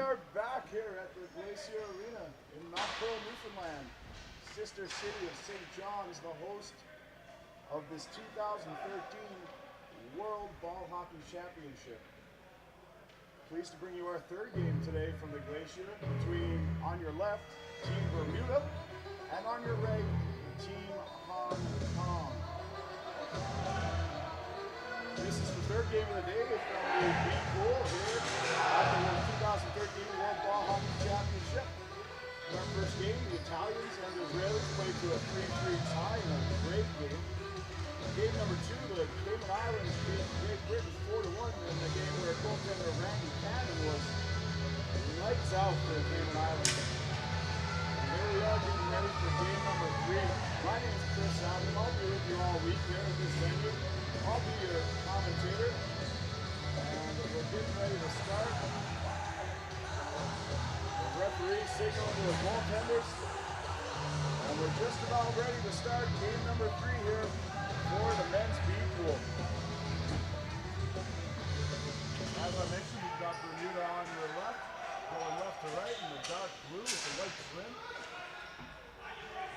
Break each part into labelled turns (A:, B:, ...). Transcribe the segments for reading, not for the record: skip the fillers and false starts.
A: are back here at the Glacier Arena in Mount Pearl, Newfoundland. Sister city of St. John is the host of this 2013 World Ball Hockey Championship. Pleased to bring you our third game today from the Glacier between, on your left, Team Bermuda, and on your right, Team Hong Kong. This is the third game of the day from the B Pool here at the 2013 World Ball Hockey Championship. In our first game, the Italians and the Israelis played to a 3-3 tie in a great game. Game number two, the Cayman Islands beat Great Britain 4-1 in the game where goaltender Randy Cannon was lights out for the Cayman Islands. And here we are getting ready for game number three. My name is Chris Allen. I'll be with you all week here at this venue. I'll be your commentator. And we're getting ready to start. The referee signaling to the goaltenders. And we're just about ready to start game number three here for the men's B Pool. As I mentioned, you've got Bermuda on your left, going left to right in the dark blue with the white trim.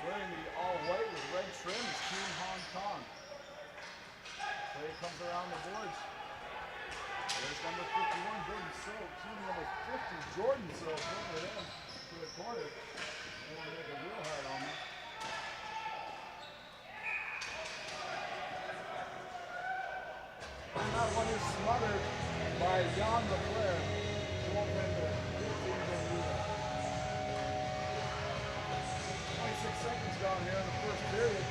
A: Wearing the all white with red trim is Team Hong Kong. Play comes around the boards. There's number 51, Jordan Silk. Team number 50, Jordan Silk, bringing it in to the corner. They want to make it real hard on me. And that one is smothered by Jan LeClaire, goaltender, Team Bermuda. 26 seconds down here in the first period.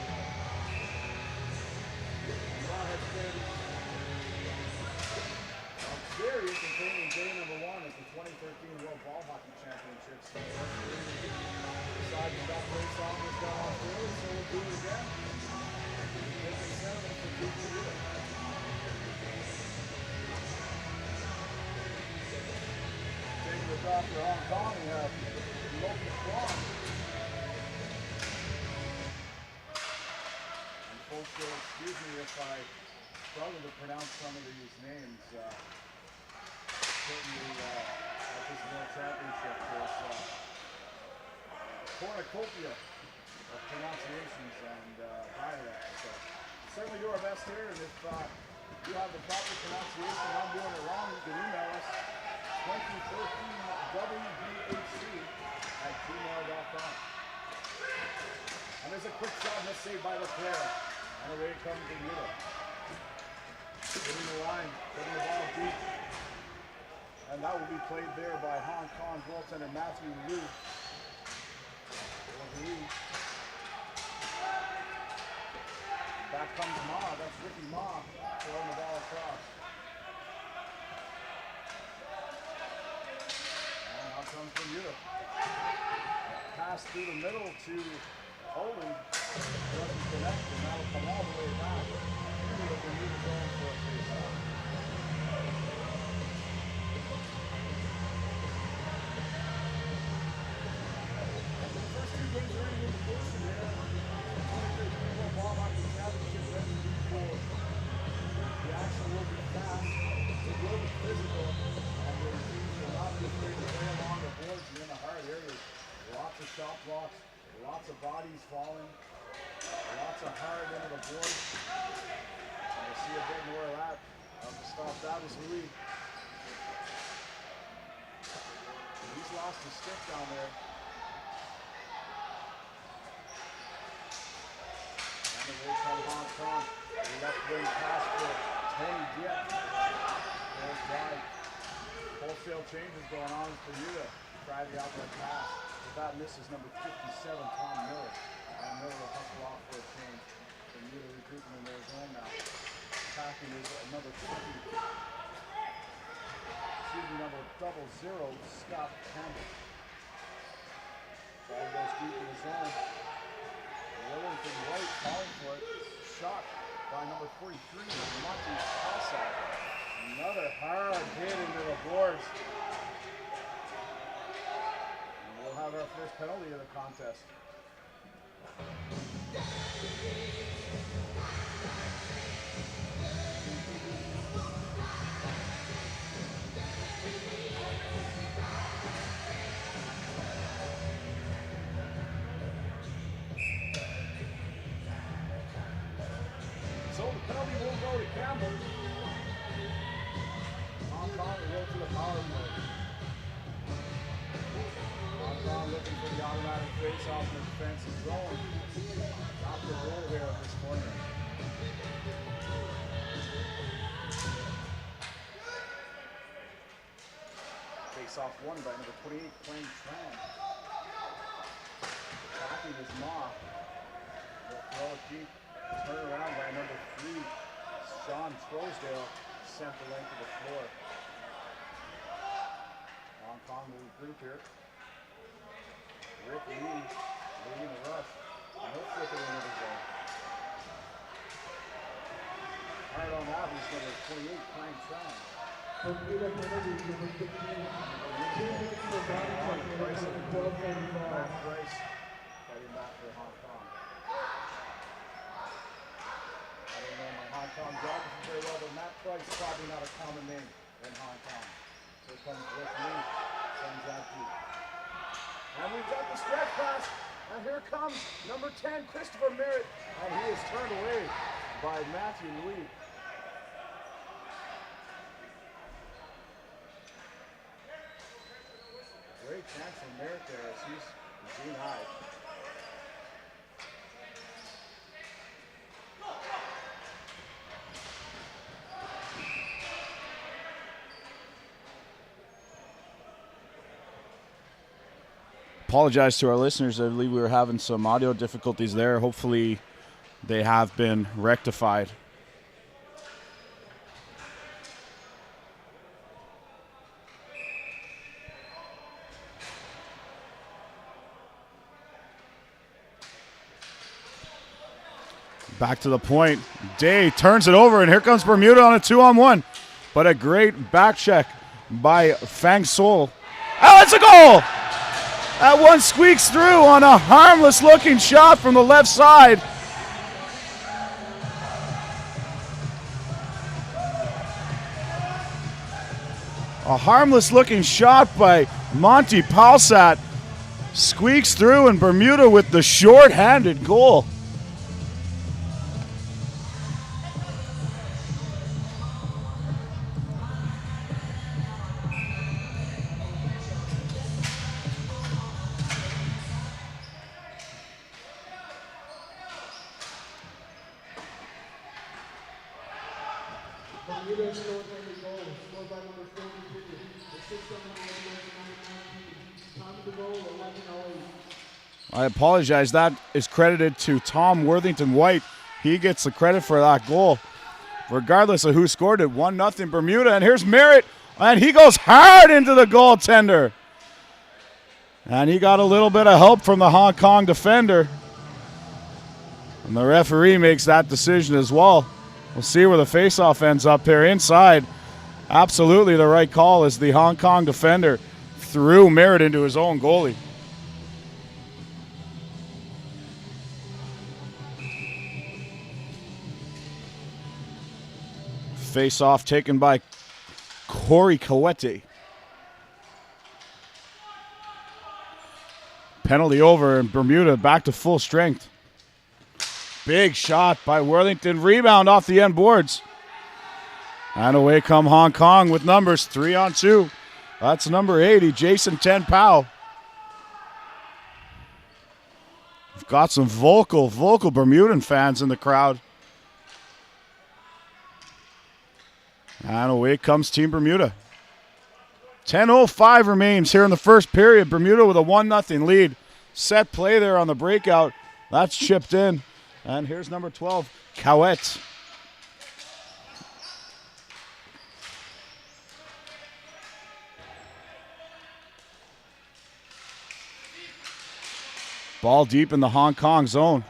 A: Jan has been very entertaining day number one at the 2013 World Ball Hockey Championships. Decided that play song was gone off early, so we'll do it again. Taking center for Team Bermuda. Taking the drop for Hong Kong, we have Loki Kwan. And folks will excuse me if I struggle to pronounce some of these names. Certainly at this World Championship, there's cornucopia of pronunciations and dialects. So certainly do our best here, and if you have the proper pronunciation and I'm doing it wrong, you can email us 2013wbhc@gmail.com. And there's a quick shot, let's say, by LeClaire. And away comes Bermuda. Getting the line, getting the ball deep. And that will be played there by Hong Kong goaltender Matthew Liu. Back comes Ma, that's Ricky Ma, throwing the ball across. And out comes Bermuda. Pass through the middle to Poland. Doesn't connect, and that'll come all the way back. Bermuda going for a face-off. Lots of shot blocks, lots of bodies falling, lots of hard into the board. And we'll see a bit more of that. To stop that is Louis. He's lost his stick down there. And away from Hong Kong. The left wing pass for Tony Diet. Goes wide. Wholesale changes going on with Bermuda. Try the outlet pass. That misses number 57, Tom Miller. And Miller will hustle off for a change. Bermuda regrouping in their zone now. Attacking is number 20. Number 00, Scott Campbell. Ball goes deep in the zone. Wellington White calling for it. Shot by number 43, Monty Passau. Another hard hit into the boards. Have our first penalty of the contest. Kong will go to the power play. Hong Kong looking for the automatic face-off in the defensive zone. Got the goal here at this corner. Face-off won by number 28, Quang Tran. Attacking his maw. They'll throw it deep. Turn around by number 3, Sean Troesdale. Sent the length of the floor. Hong Kong will regroup here. Rick Lee leading the rush. And he'll flip it into the zone. Hard on that, he's number 28, Quang Tran.
B: Bermuda penalty, number 15. 2 minutes for body check, number 12:35.
A: Matt Price fighting back for Hong Kong. I don't know my Hong Kong geography very well, but Matt Price is probably not a common name in Hong Kong. So here comes Rick Lee, sends that deep. And we've got the stretch pass, and here comes number 10, Christopher Merritt, and he is turned away by Matthew Lee. Great chance for Merritt there as he's Gene high.
C: Apologize to our listeners. I believe we were having some audio difficulties there. Hopefully they have been rectified. Back to the point. Day turns it over, and here comes Bermuda on a 2-on-1. But a great back check by Fang Sol. Oh, it's a goal! That one squeaks through on a harmless-looking shot from the left side. A harmless-looking shot by Monty Palsat. Squeaks through, and Bermuda with the short-handed goal.
B: Bermuda scored every goal, scored by number 42. The 6th on the goal, time of the goal, 11:08.
C: I apologize. That is credited to Tom Worthington White. He gets the credit for that goal. Regardless of who scored it, 1-0 Bermuda. And here's Merritt, and he goes hard into the goaltender. And he got a little bit of help from the Hong Kong defender. And the referee makes that decision as well. We'll see where the faceoff ends up here. Inside, absolutely the right call as the Hong Kong defender threw Merritt into his own goalie. Face-off taken by Corey Coete. Penalty over, and Bermuda back to full strength. Big shot by Worthington. Rebound off the end boards. And away come Hong Kong with numbers 3-on-2. That's number 80, Jason Ten Pao. We've got some vocal Bermudan fans in the crowd. And away comes Team Bermuda. 10:05 remains here in the first period. Bermuda with a 1-0 lead. Set play there on the breakout. That's chipped in. And here's number 12, Cowett. Ball deep in the Hong Kong zone.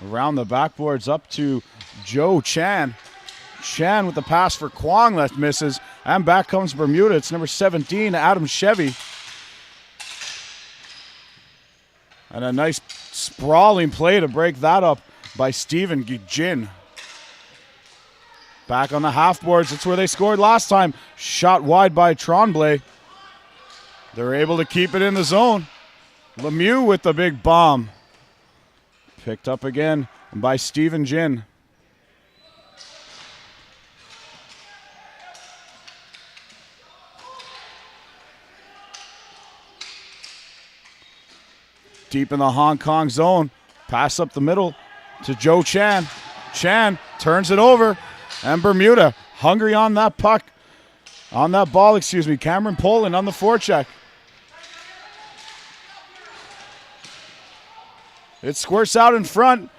C: Around the backboards up to Joe Chan. Chan with the pass for Kwong that misses. And back comes Bermuda. It's number 17, Adam Chevy. And a nice sprawling play to break that up by Stephen Gijin. Back on the half boards. That's where they scored last time. Shot wide by Tremblay. They're able to keep it in the zone. Lemieux with the big bomb. Picked up again by Stephen Gin. Deep in the Hong Kong zone. Pass up the middle to Joe Chan. Chan turns it over. And Bermuda hungry on that puck. On that ball, excuse me. Cameron Poland on the forecheck. It squirts out in front.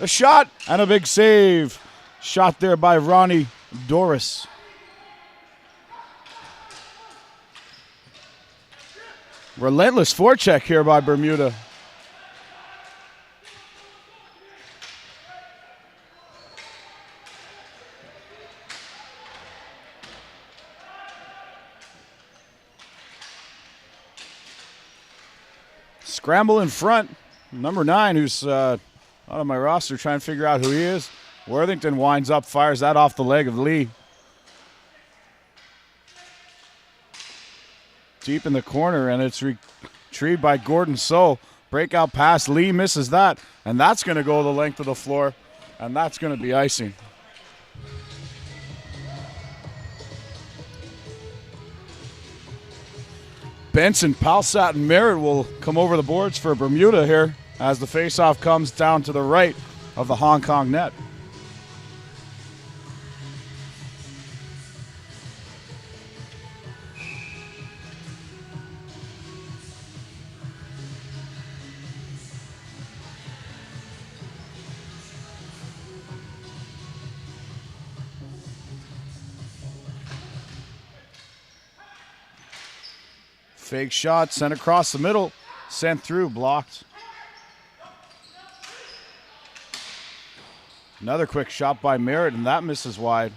C: A shot and a big save. Shot there by Ronnie Doris. Relentless forecheck here by Bermuda. Scramble in front. Number 9, who's out on my roster, trying to figure out who he is. Worthington winds up, fires that off the leg of Lee. Deep in the corner, and it's retrieved by Gordon So. Breakout pass, Lee misses that, and that's going to go the length of the floor, and that's going to be icing. Benson, Palsat, and Merritt will come over the boards for Bermuda here as the faceoff comes down to the right of the Hong Kong net. Fake shot, sent across the middle, sent through, blocked. Another quick shot by Merritt, and that misses wide.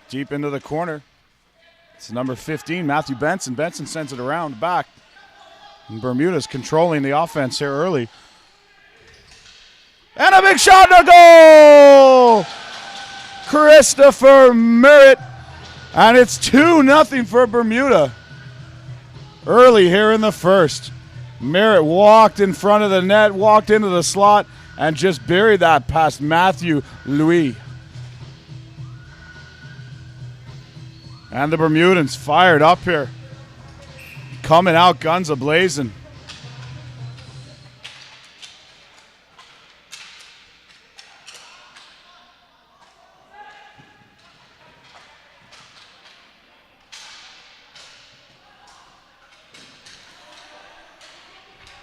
C: Deep into the corner. It's number 15, Matthew Benson. Benson sends it around back. And Bermuda's controlling the offense here early. And a big shot to goal! Christopher Merritt. And it's 2-0 for Bermuda. Early here in the first. Merritt walked in front of the net, walked into the slot, and just buried that past Matthew Louis. And the Bermudans fired up here. Coming out guns a-blazing.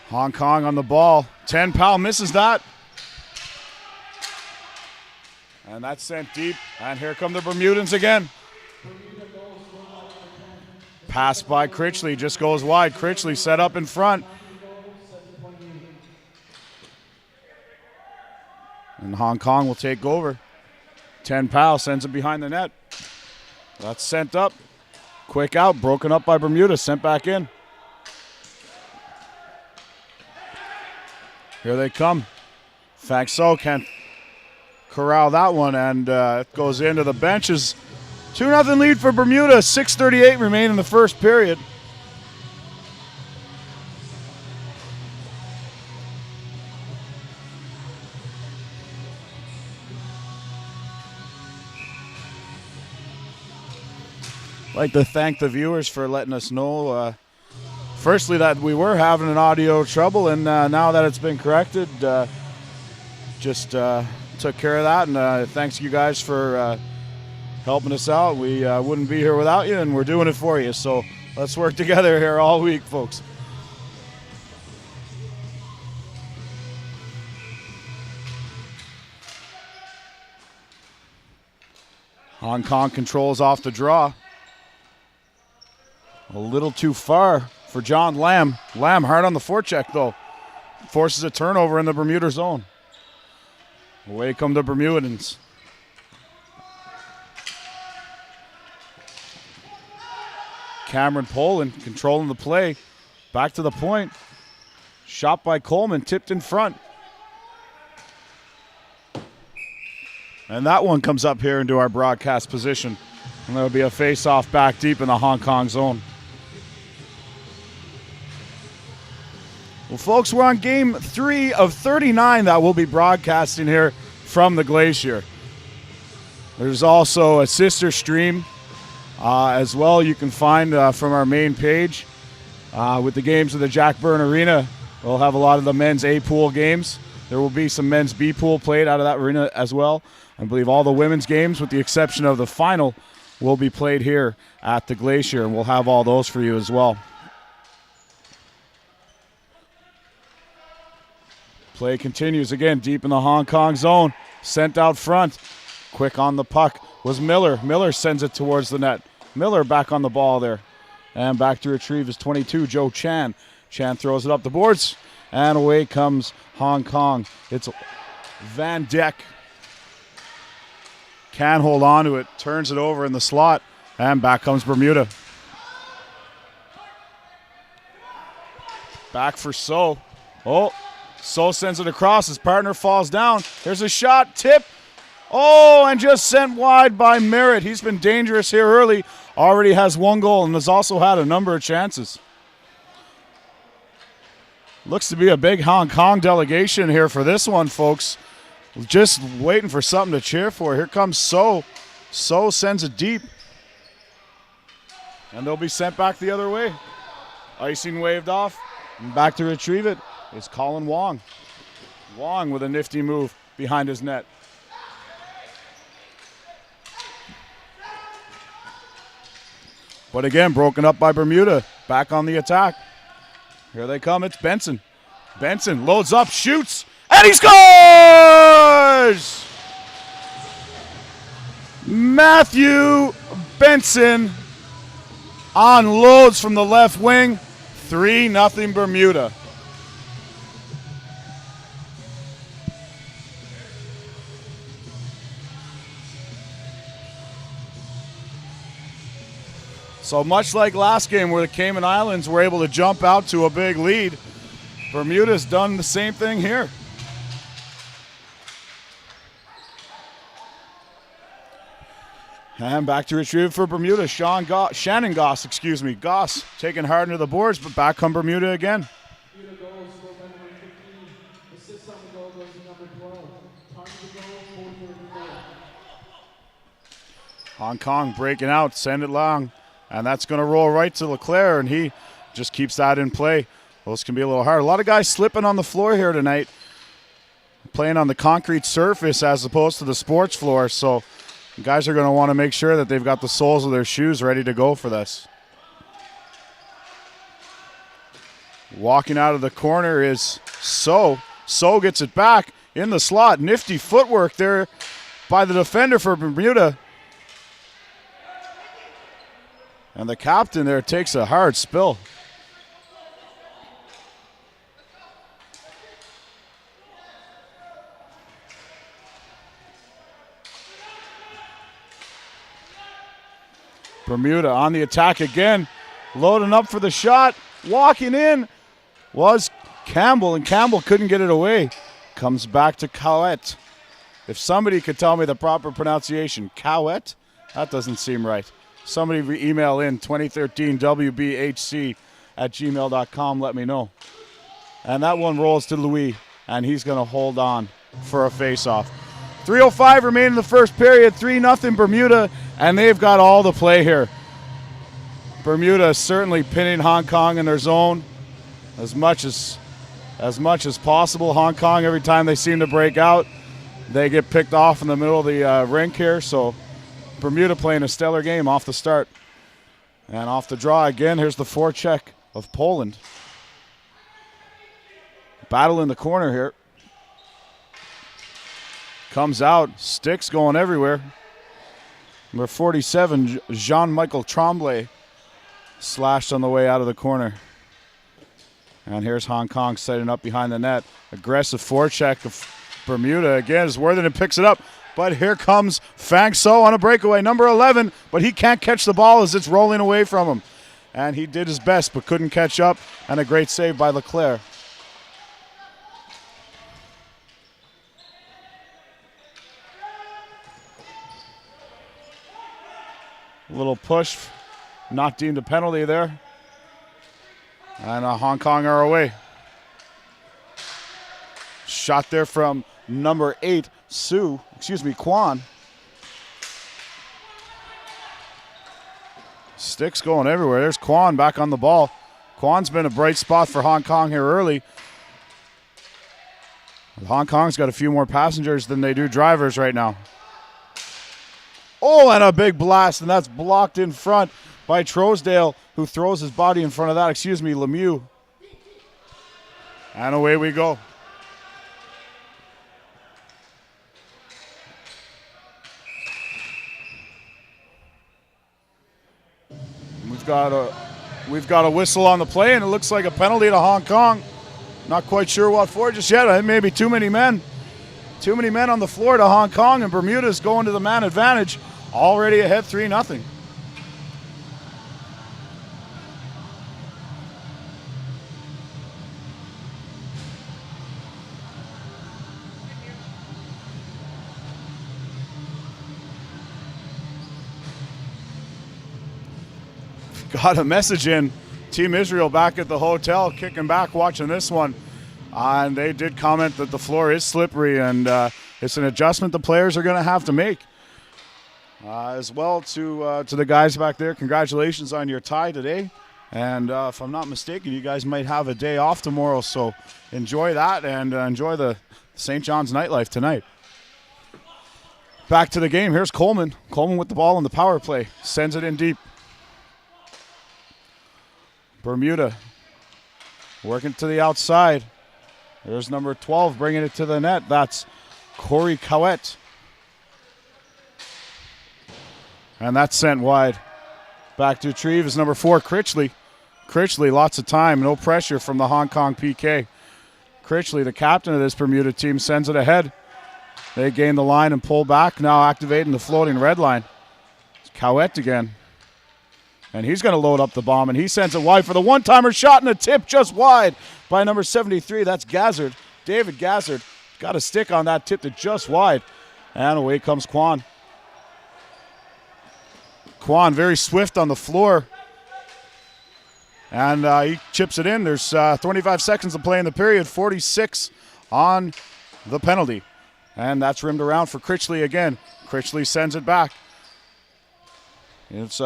C: Hong Kong on the ball. 10-Pal misses that. And that's sent deep. And here come the Bermudans again. Pass by Critchley, just goes wide. Critchley set up in front. And Hong Kong will take over. 10-Pal sends it behind the net. That's sent up. Quick out, broken up by Bermuda, sent back in. Here they come. Faxo can't corral that one, and it goes into the benches. 2-0 lead for Bermuda. 6:38 remain in the first period. I'd like to thank the viewers for letting us know firstly that we were having an audio trouble, and now that it's been corrected, just took care of that, and thanks you guys for helping us out. We wouldn't be here without you, and we're doing it for you, so let's work together here all week, folks. Hong Kong controls off the draw. A little too far for John Lamb. Lamb hard on the forecheck, though. Forces a turnover in the Bermuda zone. Away come the Bermudans. Cameron Poland controlling the play. Back to the point. Shot by Coleman, tipped in front. And that one comes up here into our broadcast position. And there'll be a face-off back deep in the Hong Kong zone. Well, folks, we're on game 3 of 39 that we'll be broadcasting here from the Glacier. There's also a sister stream as well you can find from our main page with the games of the Jack Byrne Arena We'll have a lot of the men's A pool games. There will be some men's B pool played out of that arena as well. I believe all the women's games, with the exception of the final, will be played here at the Glacier, and we'll have all those for you as well. Play continues again deep in the Hong Kong zone. Sent out front. Quick on the puck was Miller. Miller sends it towards the net. Miller back on the ball there. And back to retrieve is 22, Joe Chan. Chan throws it up the boards. And away comes Hong Kong. It's Van Dijk. Can hold on to it. Turns it over in the slot. And back comes Bermuda. Back for So. Oh, So sends it across. His partner falls down. There's a shot. Tip. Oh, and just sent wide by Merritt. He's been dangerous here early. Already has one goal and has also had a number of chances. Looks to be a big Hong Kong delegation here for this one, folks. Just waiting for something to cheer for. Here comes So. So sends it deep. And they'll be sent back the other way. Icing waved off. And back to retrieve it is Colin Wong. Wong with a nifty move behind his net. But again, broken up by Bermuda. Back on the attack. Here they come. It's Benson. Benson loads up, shoots, and he scores! Matthew Benson unloads from the left wing. 3-0 Bermuda. So much like last game where the Cayman Islands were able to jump out to a big lead, Bermuda's done the same thing here. And back to retrieve for Bermuda. Shannon Goss, Goss taking hard into the boards, but back come Bermuda again.
B: Bermuda goals scored by number 15. Assist on the goal goes to number 12. Time to go, 4:34.
C: Hong Kong breaking out, send it long. And that's going to roll right to Leclerc, and he just keeps that in play. Those can be a little hard. A lot of guys slipping on the floor here tonight, playing on the concrete surface as opposed to the sports floor. So guys are going to want to make sure that they've got the soles of their shoes ready to go for this. Walking out of the corner is So. So gets it back in the slot. Nifty footwork there by the defender for Bermuda. And the captain there takes a hard spill. Bermuda on the attack again. Loading up for the shot. Walking in was Campbell, and Campbell couldn't get it away. Comes back to Cowett. If somebody could tell me the proper pronunciation, Cowett? That doesn't seem right. Somebody email in 2013wbhc@gmail.com. Let me know. And that one rolls to Louis, and he's going to hold on for a face-off. 3:05 remain in the first period. 3-0 Bermuda, and they've got all the play here. Bermuda is certainly pinning Hong Kong in their zone as much as possible. Hong Kong, every time they seem to break out, they get picked off in the middle of the rink here. So Bermuda playing a stellar game off the start. And off the draw again, here's the forecheck of Poland. Battle in the corner here. Comes out, sticks going everywhere. Number 47, Jean-Michel Tremblay, slashed on the way out of the corner. And here's Hong Kong setting up behind the net. Aggressive forecheck of Bermuda again as Worthington picks it up. But here comes Fang So on a breakaway, number 11, but he can't catch the ball as it's rolling away from him. And he did his best but couldn't catch up, and a great save by Leclerc. A little push, not deemed a penalty there. And Hong Kong are away. Shot there from number 8, Kwan. Sticks going everywhere. There's Kwan back on the ball. Kwan's been a bright spot for Hong Kong here early. Hong Kong's got a few more passengers than they do drivers right now. Oh, and a big blast, and that's blocked in front by Trousdale, who throws his body in front of that. Excuse me, Lemieux. And away we go. We've got a whistle on the play, and it looks like a penalty to Hong Kong. Not quite sure what for just yet. Maybe too many men. Too many men on the floor to Hong Kong, and Bermuda's going to the man advantage. Already ahead 3-0. Got a message in. Team Israel back at the hotel, kicking back, watching this one. And they did comment that the floor is slippery, and it's an adjustment the players are going to have to make. As well to the guys back there, congratulations on your tie today. And if I'm not mistaken, you guys might have a day off tomorrow, so enjoy that and enjoy the St. John's nightlife tonight. Back to the game. Here's Coleman. Coleman with the ball on the power play. Sends it in deep. Bermuda working to the outside. There's number 12 bringing it to the net. That's Corey Cowett. And that's sent wide. Back to Treve is number 4, Critchley. Critchley, lots of time, no pressure from the Hong Kong PK. Critchley, the captain of this Bermuda team, sends it ahead. They gain the line and pull back, now activating the floating red line. It's Cowett again. And he's going to load up the bomb, and he sends it wide for the one-timer shot, and a tip just wide by number 73. That's Gazzard. David Gazzard got a stick on that, tipped it just wide. And away comes Kwan. Kwan very swift on the floor. And he chips it in. There's 25 seconds to play in the period, 46 on the penalty. And that's rimmed around for Critchley again. Critchley sends it back. It's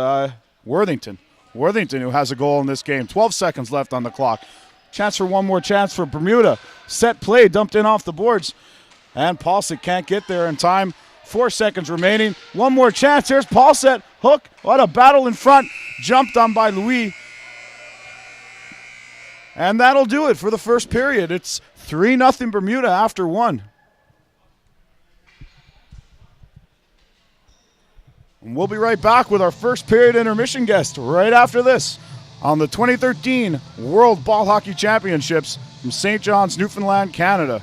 C: Worthington. Worthington who has a goal in this game. 12 seconds left on the clock. Chance for one more chance for Bermuda. Set play, dumped in off the boards. And Paulset can't get there in time. 4 seconds remaining. One more chance. Here's Paulset. Hook. What a battle in front. Jumped on by Louis. And that'll do it for the first period. It's 3-0 Bermuda after 1. And we'll be right back with our first period intermission guest right after this on the 2013 World Ball Hockey Championships from St. John's, Newfoundland, Canada.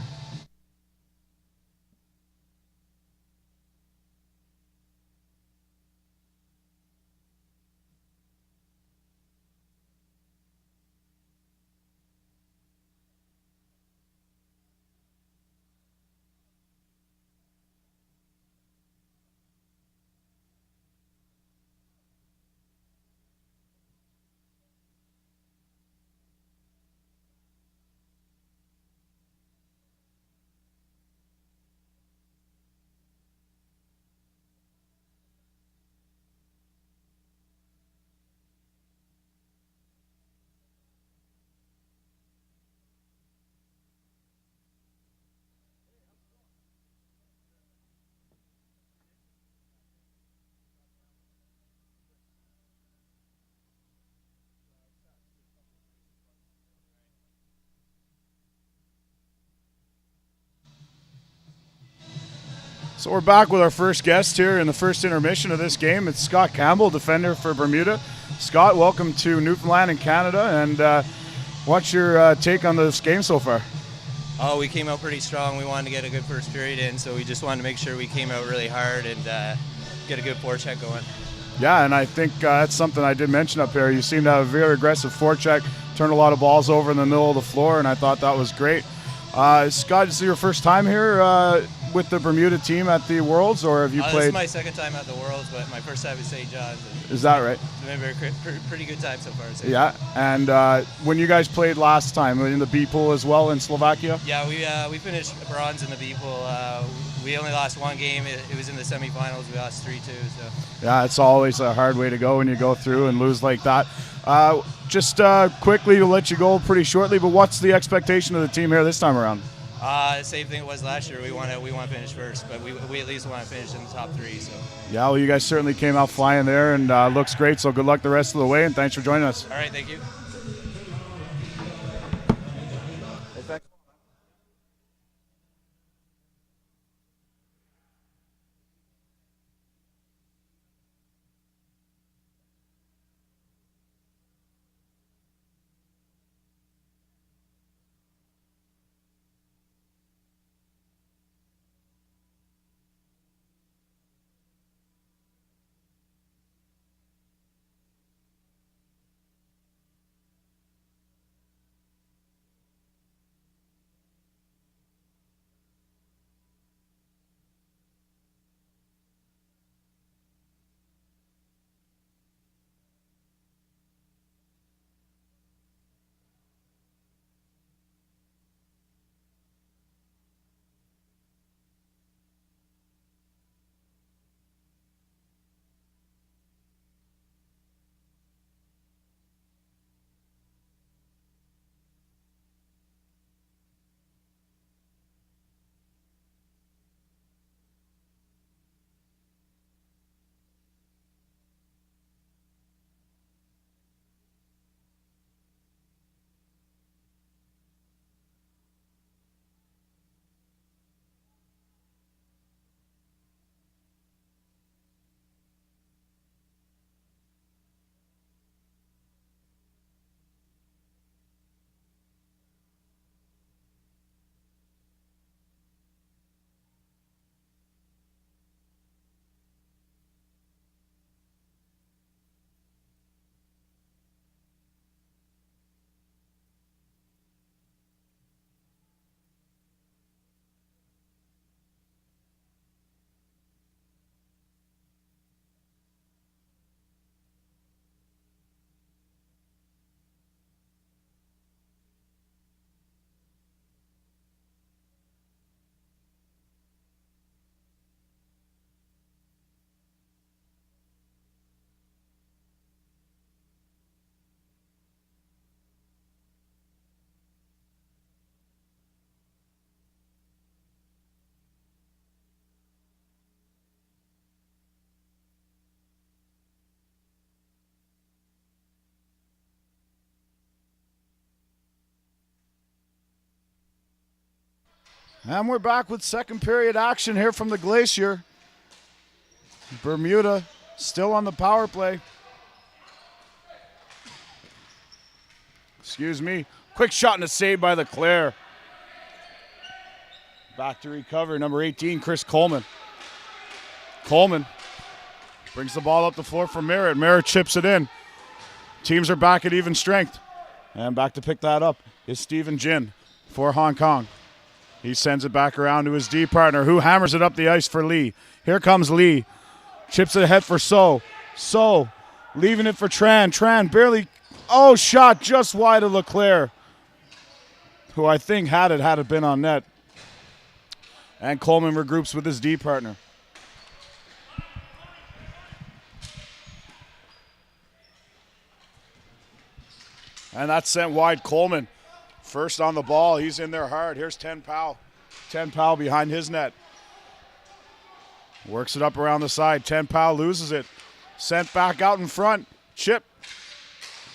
C: So we're back with our first guest here in the first intermission of this game. It's Scott Campbell, defender for Bermuda. Scott, welcome to Newfoundland and Canada, and what's your take on this game so far?
D: Oh, we came out pretty strong. We wanted to get a good first period in, so we just wanted to make sure we came out really hard and get a good forecheck going.
C: Yeah, and I think that's something I did mention up here. You seem to have a very aggressive forecheck, turned a lot of balls over in the middle of the floor, and I thought that was great. Scott, is this your first time here with the Bermuda team at the Worlds, or have you played?
D: This is my second time at the Worlds, but my first time at St. John's.
C: Is that right?
D: It's been a pretty good time so far.
C: Yeah, and when you guys played last time, in the B pool as well in Slovakia?
D: Yeah, we finished bronze in the B pool. We only lost one game. It was in the semifinals. We lost 3-2. So.
C: Yeah, it's always a hard way to go when you go through and lose like that. Just quickly to let you go pretty shortly, but what's the expectation of the team here this time around?
D: Same thing it was last year. We want to finish first, but we at least want to finish in the top 3. So.
C: Yeah, well, you guys certainly came out flying there, and looks great. So good luck the rest of the way, and thanks for joining us.
D: All right, thank you.
C: And we're back with second period action here from the Glacier. Bermuda still on the power play. Excuse me. Quick shot and a save by Leclerc. Back to recover, number 18, Chris Coleman. Coleman brings the ball up the floor for Merritt. Merritt chips it in. Teams are back at even strength. And back to pick that up is Stephen Jin for Hong Kong. He sends it back around to his D partner, who hammers it up the ice for Lee. Here comes Lee. Chips it ahead for So. So leaving it for Tran. Tran barely, shot just wide of Leclerc, who I think had it been on net. And Coleman regroups with his D partner. And that's sent wide. Coleman first on the ball. He's in there hard. Here's Ten Pal. Ten Pal behind his net. Works it up around the side. Ten Pal loses it. Sent back out in front. Chip.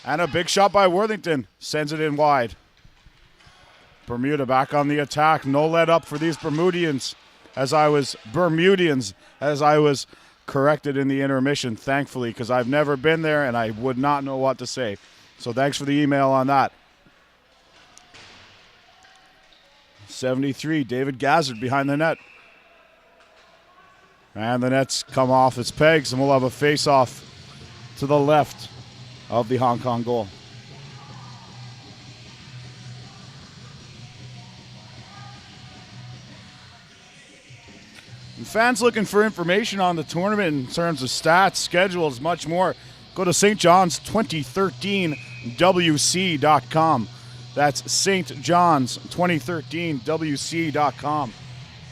C: And a big shot by Worthington. Sends it in wide. Bermuda back on the attack. No let up for these Bermudians as I was corrected in the intermission, thankfully, because I've never been there and I would not know what to say. So thanks for the email on that. 73, David Gazzard behind the net. And the nets come off its pegs, and we'll have a face-off to the left of the Hong Kong goal. And fans looking for information on the tournament in terms of stats, schedules, much more, go to St. John's 2013WC.com. That's St. John's 2013WC.com.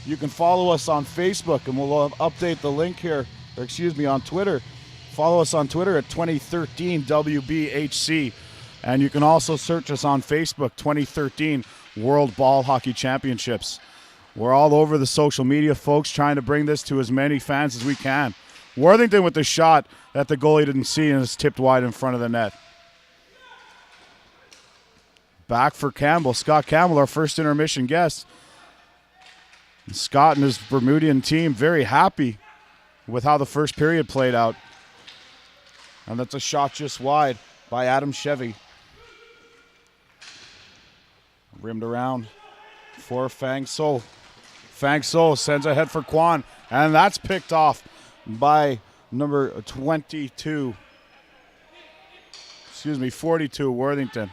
C: You can follow us on Facebook, and we'll update the link here, on Twitter. Follow us on Twitter at 2013WBHC. And you can also search us on Facebook, 2013 World Ball Hockey Championships. We're all over the social media, folks, trying to bring this to as many fans as we can. Worthington with the shot that the goalie didn't see and is tipped wide in front of the net. Back for Campbell. Scott Campbell, our first intermission guest. And Scott and his Bermudian team very happy with how the first period played out. And that's a shot just wide by Adam Chevy. Rimmed around for Fang So. Fang So sends ahead for Kwan, and that's picked off by number 42. 42, Worthington.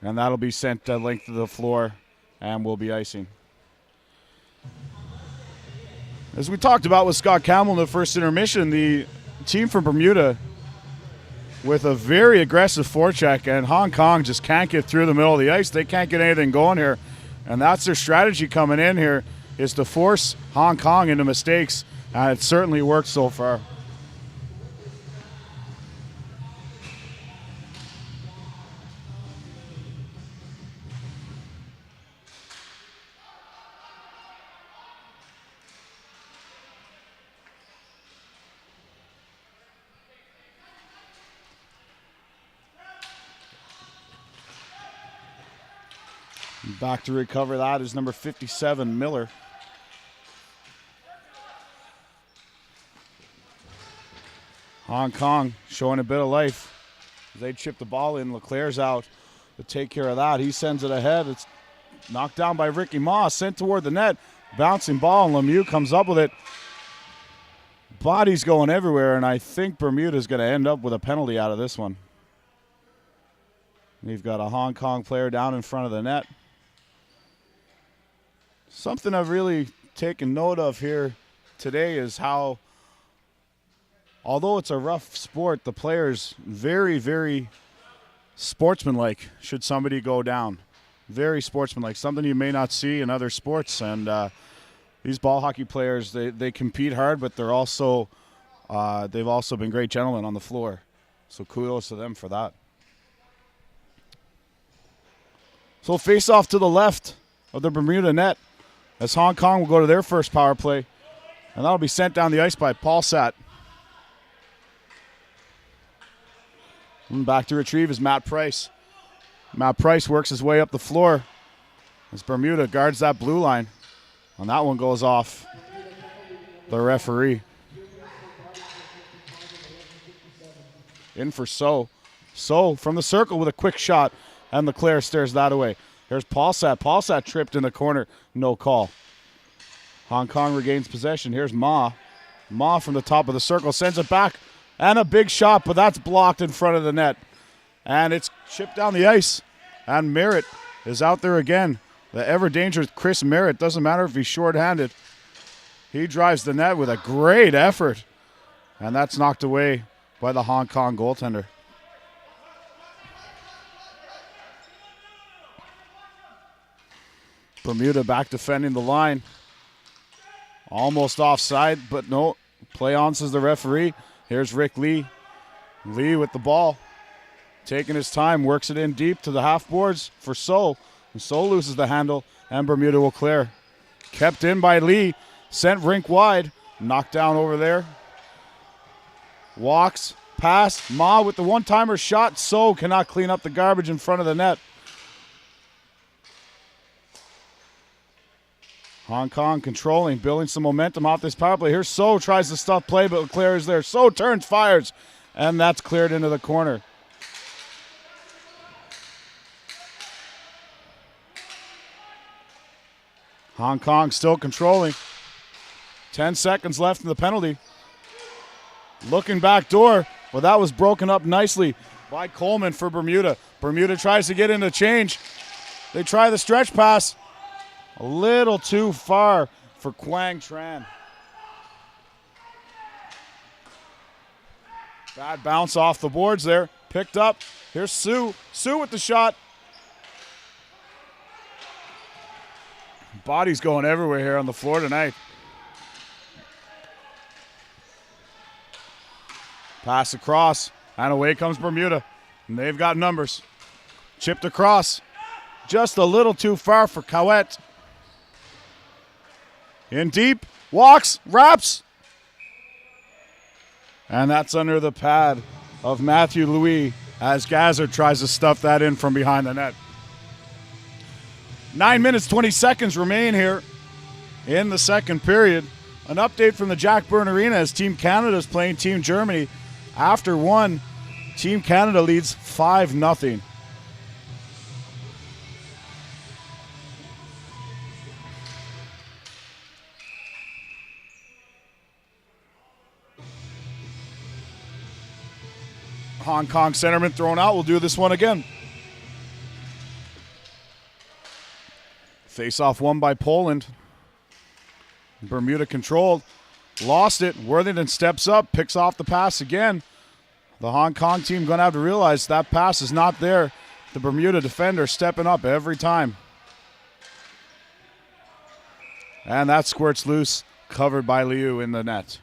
C: And that'll be sent length of the floor and will be icing. As we talked about with Scott Campbell in the first intermission, the team from Bermuda with a very aggressive forecheck, and Hong Kong just can't get through the middle of the ice. They can't get anything going here. And that's their strategy coming in here, is to force Hong Kong into mistakes. And it certainly worked so far. Back to recover that is number 57, Miller. Hong Kong showing a bit of life. They chip the ball in. Leclerc's out to take care of that. He sends it ahead. It's knocked down by Ricky Moss, sent toward the net. Bouncing ball, and Lemieux comes up with it. Bodies going everywhere, and I think Bermuda's going to end up with a penalty out of this one. We've got a Hong Kong player down in front of the net. Something I've really taken note of here today is how, although it's a rough sport, the players very, very sportsmanlike should somebody go down. Very sportsmanlike, something you may not see in other sports. And these ball hockey players, they compete hard, but they've also been great gentlemen on the floor. So kudos to them for that. So face off to the left of the Bermuda net, as Hong Kong will go to their first power play. And that'll be sent down the ice by Paul Satt. And back to retrieve is Matt Price. Matt Price works his way up the floor as Bermuda guards that blue line. And that one goes off the referee. In for So. So from the circle with a quick shot, and Leclerc stares that away. Here's Paul Satt. Paul Satt tripped in the corner. No call. Hong Kong regains possession. Here's Ma. Ma from the top of the circle sends it back. And a big shot, but that's blocked in front of the net. And it's chipped down the ice. And Merritt is out there again. The ever-dangerous Chris Merritt. Doesn't matter if he's shorthanded. He drives the net with a great effort. And that's knocked away by the Hong Kong goaltender. Bermuda back defending the line. Almost offside, but no. Play on, says the referee. Here's Rick Lee. Lee with the ball. Taking his time, works it in deep to the half boards for So. And So loses the handle, and Bermuda will clear. Kept in by Lee. Sent rink wide. Knocked down over there. Walks. Pass. Ma with the one-timer shot. So cannot clean up the garbage in front of the net. Hong Kong controlling, building some momentum off this power play. Here's So, tries to stuff play, but Leclerc is there. So turns, fires, and that's cleared into the corner. Hong Kong still controlling. 10 seconds left in the penalty. Looking back door, but that was broken up nicely by Coleman for Bermuda. Bermuda tries to get into change. They try the stretch pass. A little too far for Quang Tran. Bad bounce off the boards there. Picked up. Here's Sue. Sue with the shot. Body's going everywhere here on the floor tonight. Pass across. And away comes Bermuda. And they've got numbers. Chipped across. Just a little too far for Cowett. In deep. Walks. Wraps. And that's under the pad of Matthew Louis as Gazard tries to stuff that in from behind the net. 9 minutes, 20 seconds remain here in the second period. An update from the Jack Byrne Arena as Team Canada is playing Team Germany. After one, Team Canada leads 5-0. Hong Kong centerman thrown out. We'll do this one again. Face-off won by Poland. Bermuda controlled. Lost it. Worthington steps up, picks off the pass again. The Hong Kong team going to have to realize that pass is not there. The Bermuda defender stepping up every time. And that squirts loose, covered by Liu in the net.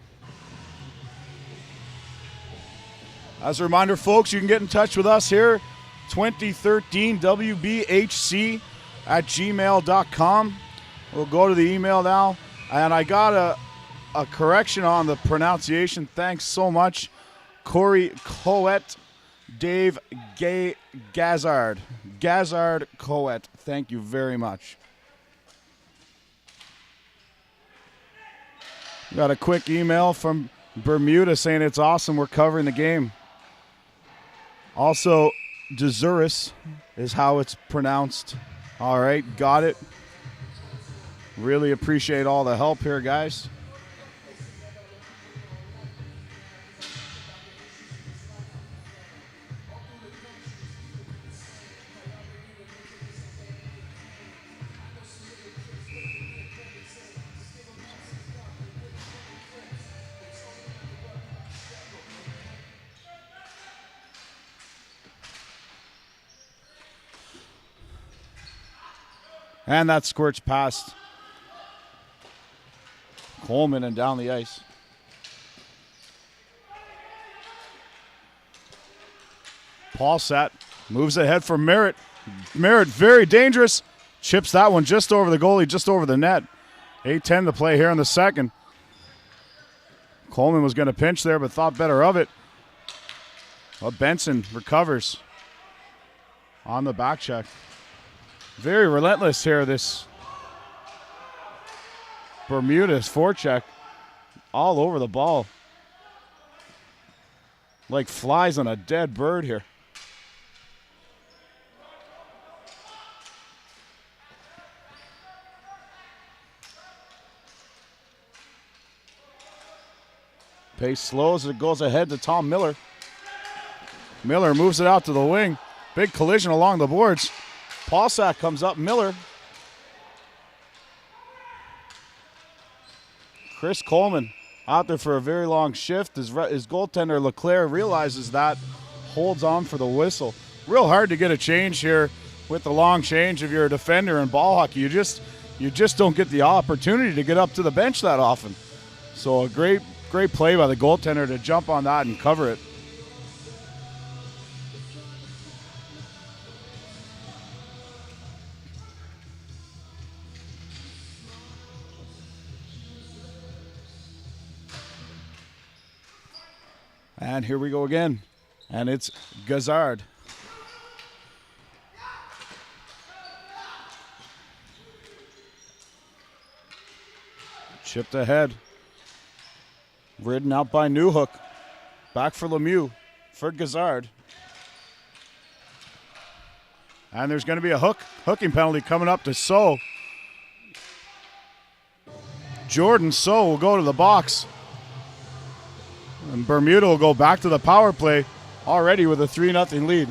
C: As a reminder, folks, you can get in touch with us here, 2013 WBHC at gmail.com. We'll go to the email now. And I got a correction on the pronunciation. Thanks so much. Corey Coet, Dave Gazard. Gazard Coet. Thank you very much. Got a quick email from Bermuda saying it's awesome. We're covering the game. Also, Dezuris is how it's pronounced. All right, got it. Really appreciate all the help here, guys. And that squirts past Coleman and down the ice. Paulsat moves ahead for Merritt. Merritt very dangerous. Chips that one just over the goalie, just over the net. 8:10 to play here in the second. Coleman was going to pinch there, but thought better of it. Well, Benson recovers on the back check. Very relentless here, this Bermuda's forecheck. All over the ball. Like flies on a dead bird here. Pace slows as it goes ahead to Tom Miller. Miller moves it out to the wing. Big collision along the boards. Paulsack comes up. Miller. Chris Coleman out there for a very long shift. His goaltender Leclerc realizes that, holds on for the whistle. Real hard to get a change here with the long change if you're a defender in ball hockey. You just don't get the opportunity to get up to the bench that often. So a great play by the goaltender to jump on that and cover it. And here we go again. And it's Gazard. Chipped ahead. Ridden out by Newhook. Back for Lemieux. For Gazard. And there's going to be a hooking penalty coming up to So. Jordan So will go to the box. And Bermuda will go back to the power play already with a 3-0 lead.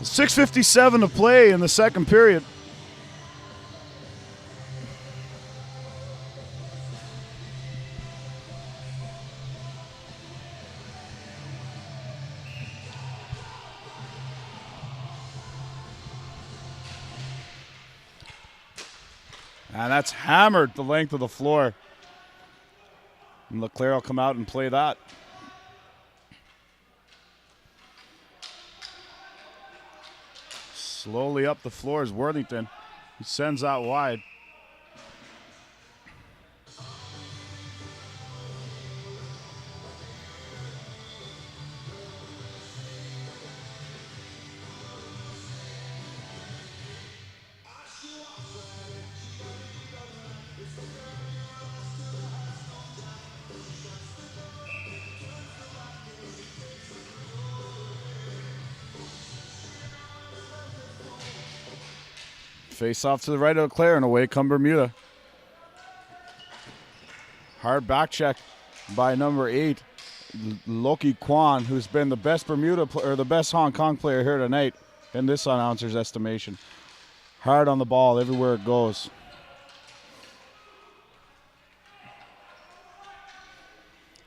C: .6:57 to play in the second period. And that's hammered the length of the floor. And Leclerc will come out and play that. Slowly up the floor is Worthington. He sends that wide. Face off to the right of Leclerc and away come Bermuda. Hard back check by number 8, Loki Kwan, who's been the best or the best Hong Kong player here tonight in this announcer's estimation. Hard on the ball everywhere it goes.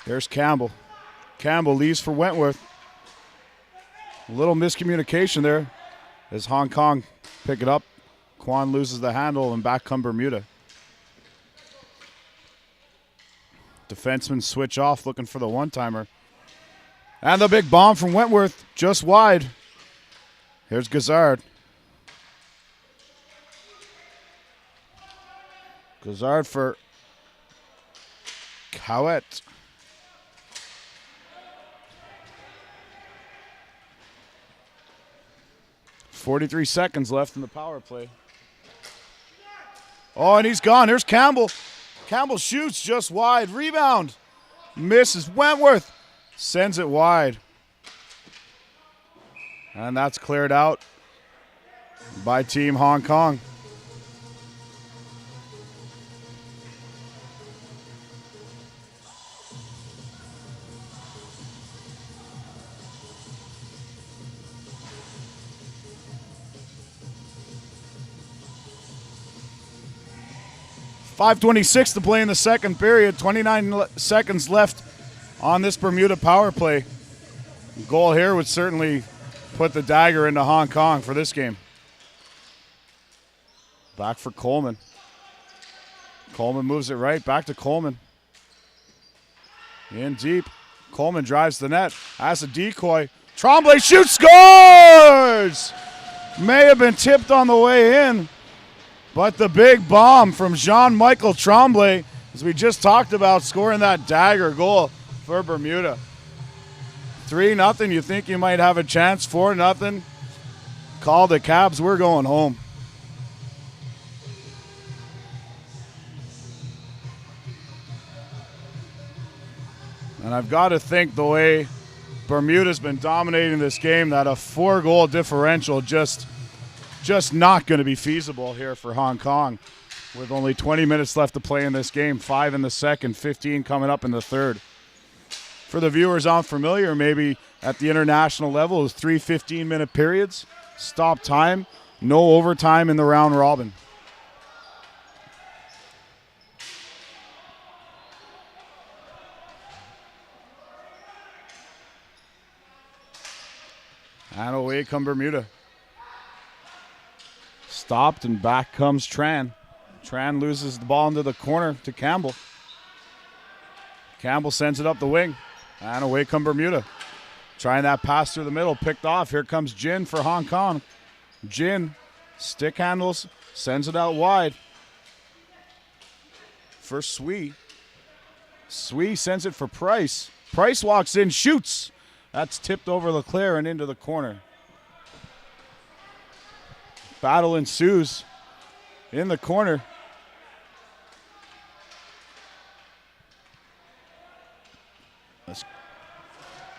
C: There's Campbell. Campbell leaves for Wentworth. A little miscommunication there as Hong Kong pick it up. Kwan loses the handle and back come Bermuda. Defensemen switch off looking for the one-timer. And the big bomb from Wentworth just wide. Here's Gazard. Gazard for Cowett. .43 seconds left in the power play. Oh, and he's gone. Here's Campbell. Campbell shoots just wide. Rebound. Misses. Wentworth sends it wide. And that's cleared out by Team Hong Kong. .5:26 to play in the second period. 29 seconds left on this Bermuda power play. Goal here would certainly put the dagger into Hong Kong for this game. Back for Coleman. Coleman moves it right. Back to Coleman. In deep. Coleman drives the net. Has a decoy. Tremblay shoots, scores! May have been tipped on the way in. But the big bomb from Jean-Michel Tremblay, as we just talked about, scoring that dagger goal for Bermuda. 3-0. You think you might have a chance? 4-0. Call the Cabs. We're going home. And I've got to think the way Bermuda's been dominating this game that a 4-goal differential just not going to be feasible here for Hong Kong with only 20 minutes left to play in this game. 5 in the second, 15 coming up in the third. For the viewers unfamiliar, maybe at the international level, is 3 15-minute periods, stop time, no overtime in the round robin. And away come Bermuda. Stopped and back comes Tran. Tran loses the ball into the corner to Campbell. Campbell sends it up the wing. And away come Bermuda. Trying that pass through the middle, picked off. Here comes Jin for Hong Kong. Jin stick handles, sends it out wide. For Swee. Swee sends it for Price. Price walks in, shoots. That's tipped over Leclerc and into the corner. Battle ensues in the corner. That's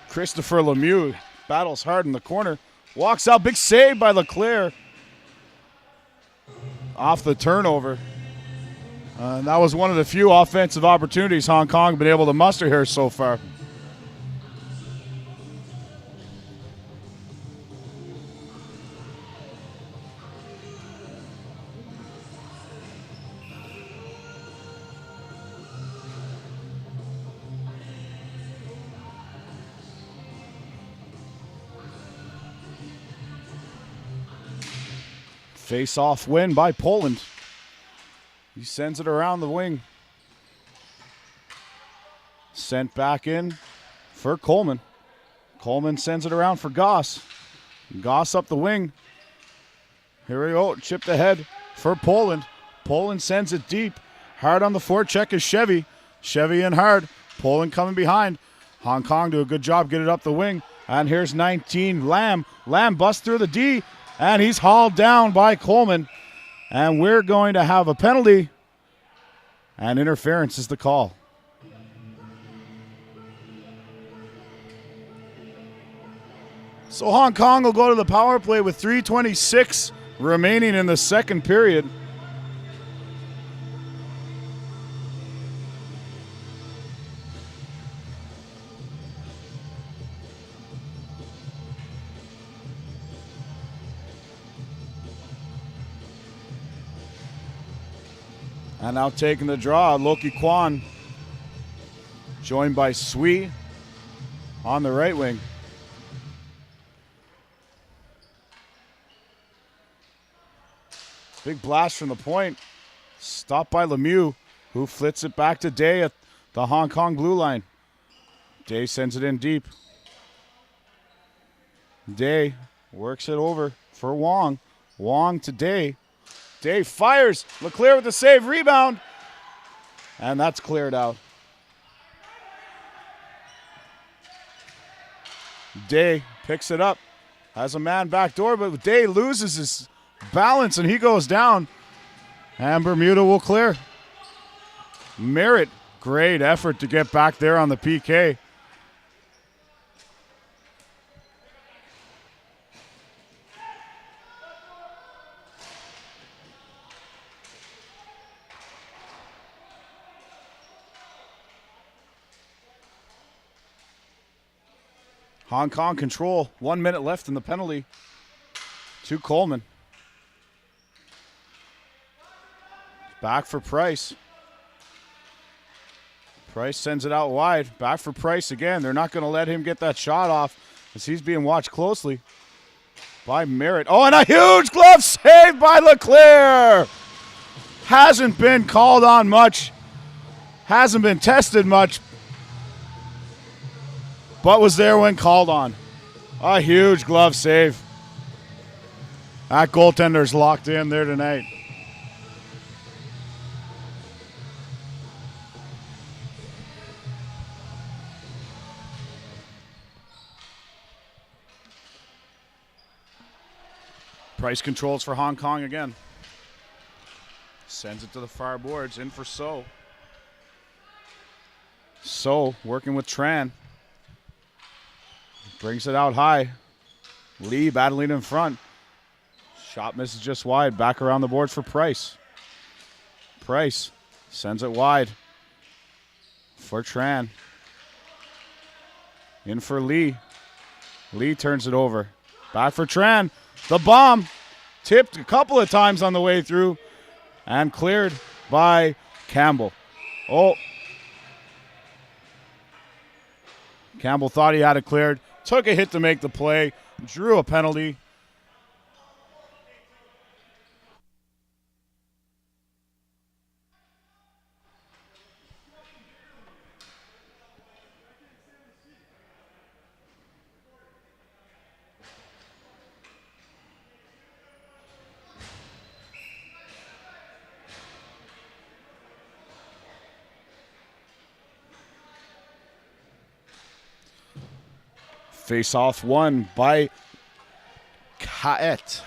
C: Christopher Lemieux battles hard in the corner. Walks out, big save by Leclerc. Off the turnover. And that was one of the few offensive opportunities Hong Kong been able to muster here so far. Face-off win by Poland. He sends it around the wing. Sent back in for Coleman. Coleman sends it around for Goss. Goss up the wing. Here we go. Chipped ahead for Poland. Poland sends it deep. Hard on the forecheck is Chevy. Chevy in hard. Poland coming behind. Hong Kong do a good job. Get it up the wing. And here's 19, Lamb. Lamb busts through the D. And he's hauled down by Coleman. And we're going to have a penalty. And interference is the call. So Hong Kong will go to the power play with 3:26 remaining in the second period. And now taking the draw, Loki Kwan, joined by Sui on the right wing. Big blast from the point. Stopped by Lemieux, who flits it back to Day at the Hong Kong blue line. Day sends it in deep. Day works it over for Wong. Wong to Day. Day fires. Leclerc with the save. Rebound. And that's cleared out. Day picks it up. Has a man backdoor, but Day loses his balance and he goes down. And Bermuda will clear. Merritt, great effort to get back there on the PK. Hong Kong control. 1 minute left in the penalty to Coleman. Back for Price. Price sends it out wide. Back for Price again. They're not going to let him get that shot off as he's being watched closely by Merritt. Oh, and a huge glove save by Leclerc. Hasn't been called on much. Hasn't been tested much. But was there when called on. A huge glove save. That goaltender's locked in there tonight. Price controls for Hong Kong again. Sends it to the far boards. In for So. So working with Tran. Brings it out high. Lee battling in front. Shot misses just wide. Back around the boards for Price. Price sends it wide for Tran. In for Lee. Lee turns it over. Back for Tran. The bomb tipped a couple of times on the way through and cleared by Campbell. Oh. Campbell thought he had it cleared. Took a hit to make the play. Drew a penalty. Face-off won by Kaet.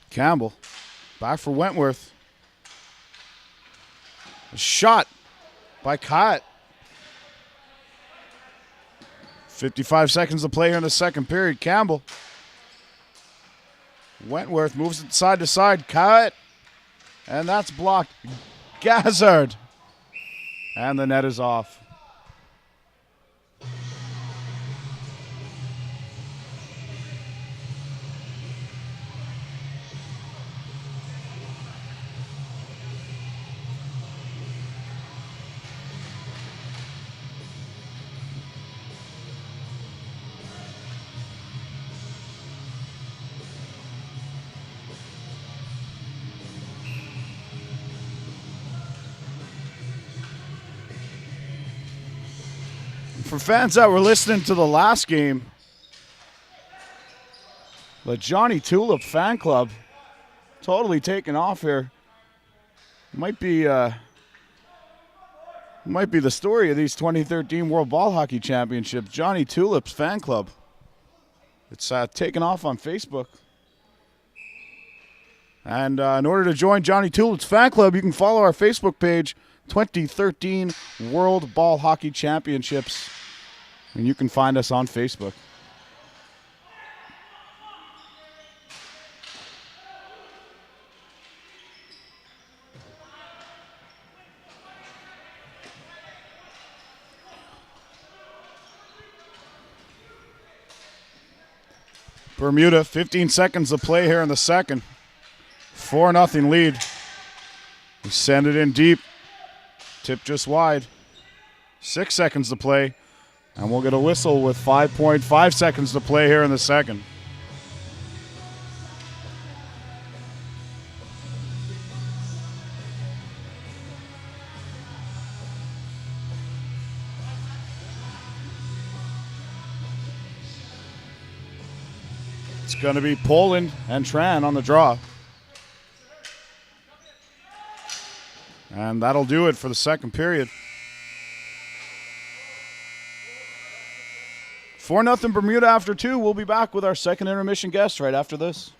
C: Campbell back for Wentworth. A shot by Kaet. 55 seconds to play here in the second period. Campbell. Wentworth moves it side to side. Cut. And that's blocked. Gazzard. And the net is off. for fans that were listening to the last game, the Johnny Tulip fan club totally taking off here. Might be the story of these 2013 World Ball Hockey Championships. Johnny Tulip's fan club. It's taken off on Facebook. And in order to join Johnny Tulip's fan club, you can follow our Facebook page, 2013 World Ball Hockey Championships. And you can find us on Facebook. Bermuda, 15 seconds to play here in the second. 4-0 lead. We send it in deep. Tip just wide. 6 seconds to play. And we'll get a whistle with 5.5 seconds to play here in the second. It's going to be Poland and Tran on the draw. And that'll do it for the second period. 4-0 Bermuda after 2. We'll be back with our second intermission guest right after this.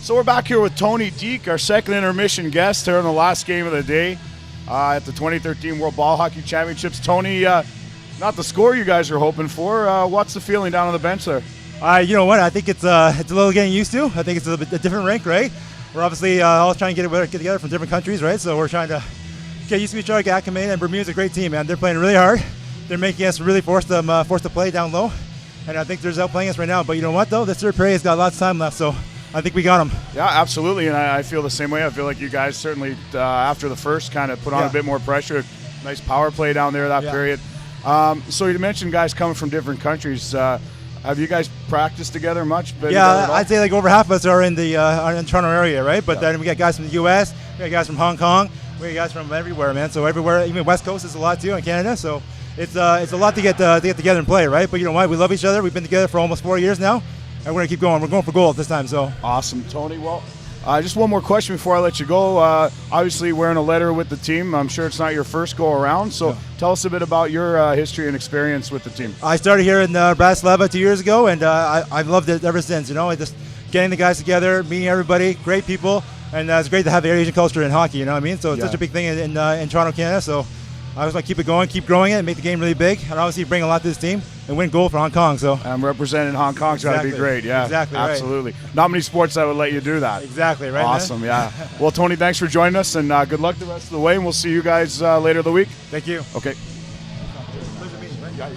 C: So we're back here with Tony Deke, our second intermission guest here in the last game of the day at the 2013 World Ball Hockey Championships. Tony, not the score you guys are hoping for. What's the feeling down on the bench there?
E: You know what? I think it's a little getting used to. I think it's a different rink, right? We're obviously all trying to get together from different countries, right? So we're trying to get used to each other, get acclimated. And Bermuda's a great team, man. They're playing really hard. They're making us really forced to play down low. And I think they're outplaying us right now. But you know what, though? This third period has got lots of time left, so I think we got them.
C: Yeah, absolutely, and I feel the same way. I feel like you guys certainly, after the first, kind of put on a bit more pressure. Nice power play down there that period. So you mentioned guys coming from different countries. Have you guys practiced together much?
E: I'd say like over half of us are in the Toronto area, right? But then we got guys from the U.S., we got guys from Hong Kong, we got guys from everywhere, man. So everywhere, even West Coast is a lot too in Canada. So it's a lot to get together and play, right? But you know what? We love each other. We've been together for almost 4 years now. And we're going to keep going. We're going for gold this time. So
C: awesome, Tony. Well, just one more question before I let you go. Obviously, wearing a letter with the team. I'm sure it's not your first go around. So tell us a bit about your history and experience with the team.
E: I started here in Bratislava 2 years ago, and I've loved it ever since. You know, just getting the guys together, meeting everybody, great people, and it's great to have the Asian culture in hockey. You know what I mean? So it's such a big thing in Toronto, Canada. So I was going to keep it going, keep growing it, and make the game really big, and obviously bring a lot to this team and win gold for Hong Kong. So
C: I'm representing Hong Kong's got to be great. Yeah,
E: exactly,
C: absolutely. Right. Not many sports that would let you do that.
E: Exactly, right.
C: Awesome, man? Yeah. Well, Tony, thanks for joining us, and good luck the rest of the way. And we'll see you guys later the week.
E: Thank you.
C: Okay.
E: Pleasure meeting you, right?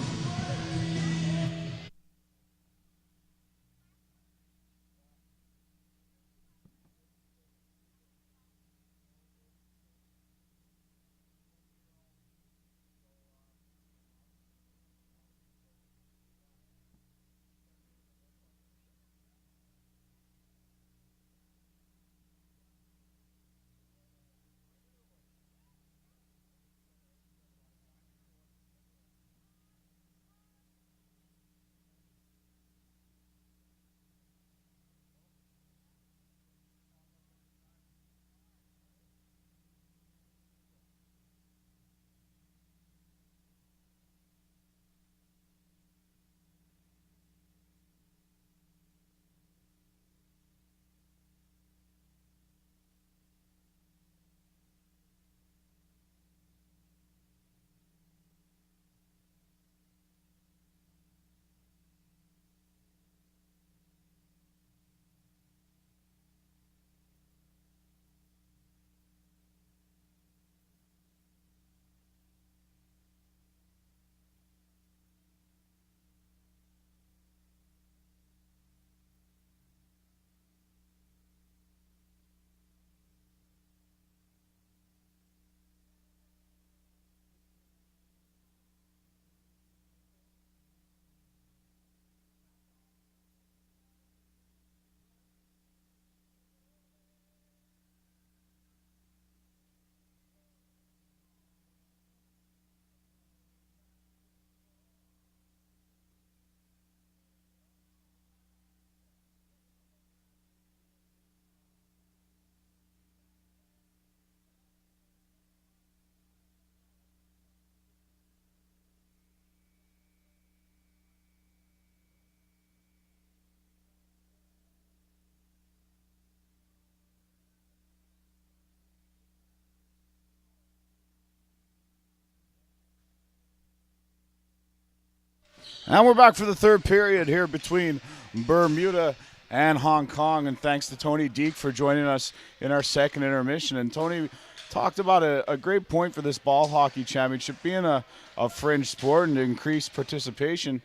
C: And we're back for the third period here between Bermuda and Hong Kong. And thanks to Tony Deek for joining us in our second intermission. And Tony talked about a great point for this ball hockey championship being a fringe sport and increased participation.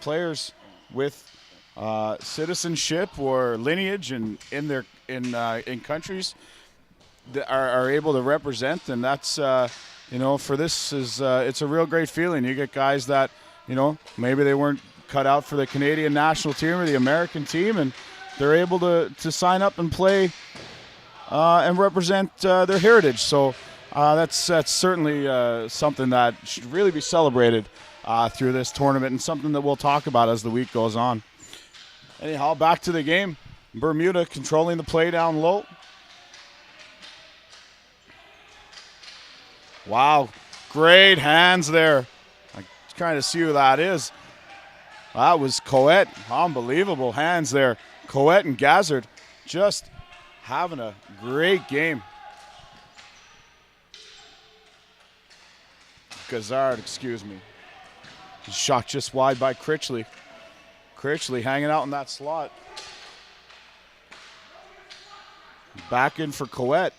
C: Players with citizenship or lineage in countries that are able to represent, and that's for this is it's a real great feeling. You get guys that maybe they weren't cut out for the Canadian national team or the American team, and they're able to sign up and play and represent their heritage. So that's certainly something that should really be celebrated through this tournament, and something that we'll talk about as the week goes on. Anyhow, back to the game. Bermuda controlling the play down low. Wow, great hands there. I'm trying to see who that is. That was Coet. Unbelievable hands there. Coet and Gazzard just having a great game. Gazzard, excuse me. Shot just wide by Critchley. Critchley hanging out in that slot. Back in for Coet.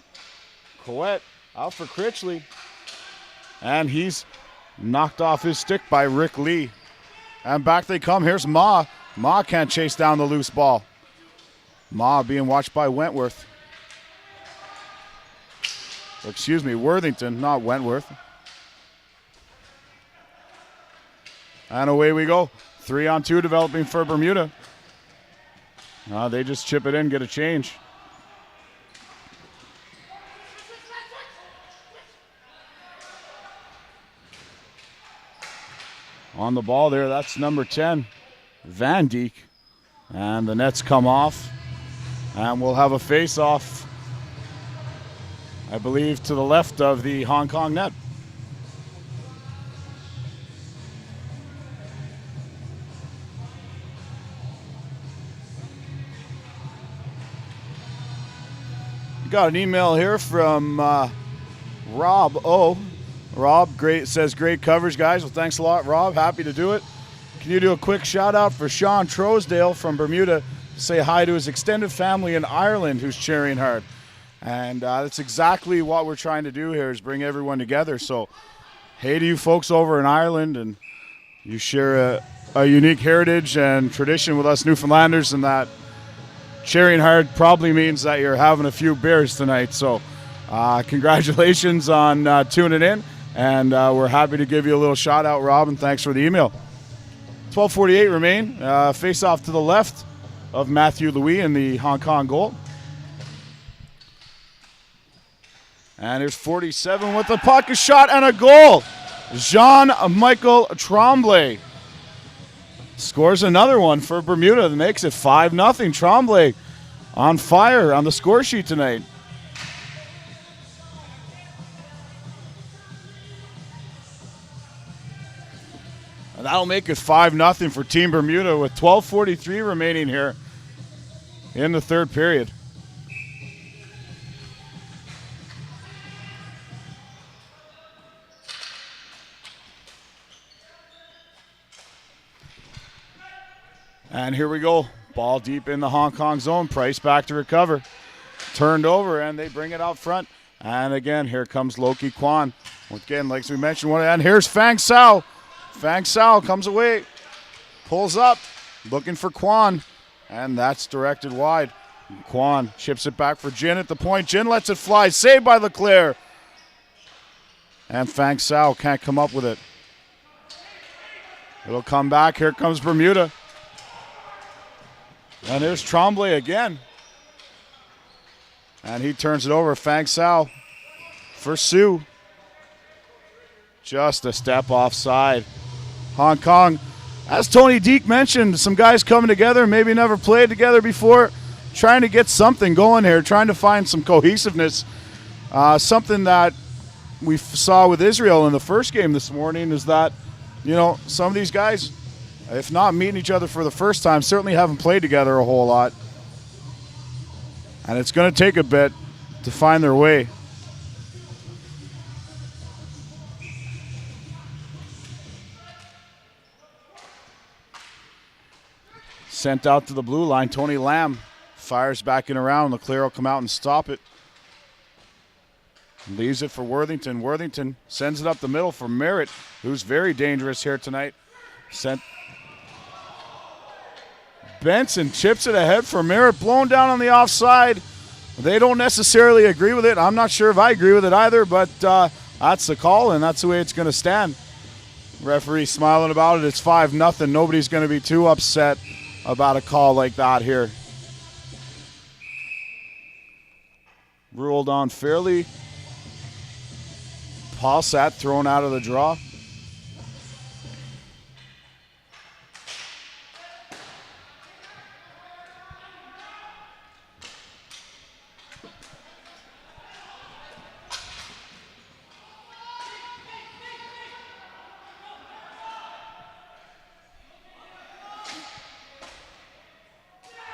C: Coet out for Critchley. And he's knocked off his stick by Rick Lee. And back they come. Here's Ma. Ma can't chase down the loose ball. Ma being watched by Wentworth. Excuse me, Worthington, not Wentworth. And away we go. 3-on-2 developing for Bermuda. They just chip it in, get a change. On the ball there, that's number 10, Van Dijk. And the nets come off. And we'll have a face-off, I believe, to the left of the Hong Kong net. Got an email here from Rob O. Rob says great coverage, guys. Well, thanks a lot, Rob. Happy to do it. Can you do a quick shout out for Sean Trousdale from Bermuda to say hi to his extended family in Ireland who's cheering hard? And that's exactly what we're trying to do here, is bring everyone together. So hey to you folks over in Ireland, and you share a unique heritage and tradition with us Newfoundlanders, and that cheering hard probably means that you're having a few beers tonight. So congratulations on tuning in, and we're happy to give you a little shout out, Rob, and thanks for the email. 12:48 remain. Face off to the left of Matthew Louis in the Hong Kong goal. And here's 47 with the puck, a shot and a goal. Jean-Michel Tremblay scores another one for Bermuda that makes it 5-0. Tremblay on fire on the score sheet tonight. And that'll make it 5-0 for Team Bermuda with 12:43 remaining here in the third period. And here we go. Ball deep in the Hong Kong zone. Price back to recover. Turned over, and they bring it out front. And again, here comes Loki Kwan. Again, like we mentioned, and here's Fang Sao. Fang Sao comes away. Pulls up. Looking for Kwan. And that's directed wide. Kwan chips it back for Jin at the point. Jin lets it fly. Saved by Leclerc. And Fang Sao can't come up with it. It'll come back. Here comes Bermuda. And there's Tremblay again. And he turns it over. Fang Sao for Sioux. Just a step offside. Hong Kong, as Tony Deek mentioned, some guys coming together, maybe never played together before, trying to get something going here, trying to find some cohesiveness. Something that we saw with Israel in the first game this morning is that, some of these guys, if not meeting each other for the first time, certainly haven't played together a whole lot. And it's going to take a bit to find their way. Sent out to the blue line. Tony Lamb fires back in around. LeClaire will come out and stop it. Leaves it for Worthington. Worthington sends it up the middle for Merritt, who's very dangerous here tonight. Benson chips it ahead for Merritt, blown down on the offside. They don't necessarily agree with it. I'm not sure if I agree with it either, but that's the call, and that's the way it's going to stand. Referee smiling about it. It's 5-0. Nobody's going to be too upset about a call like that here. Ruled on fairly. Paulsat thrown out of the draw.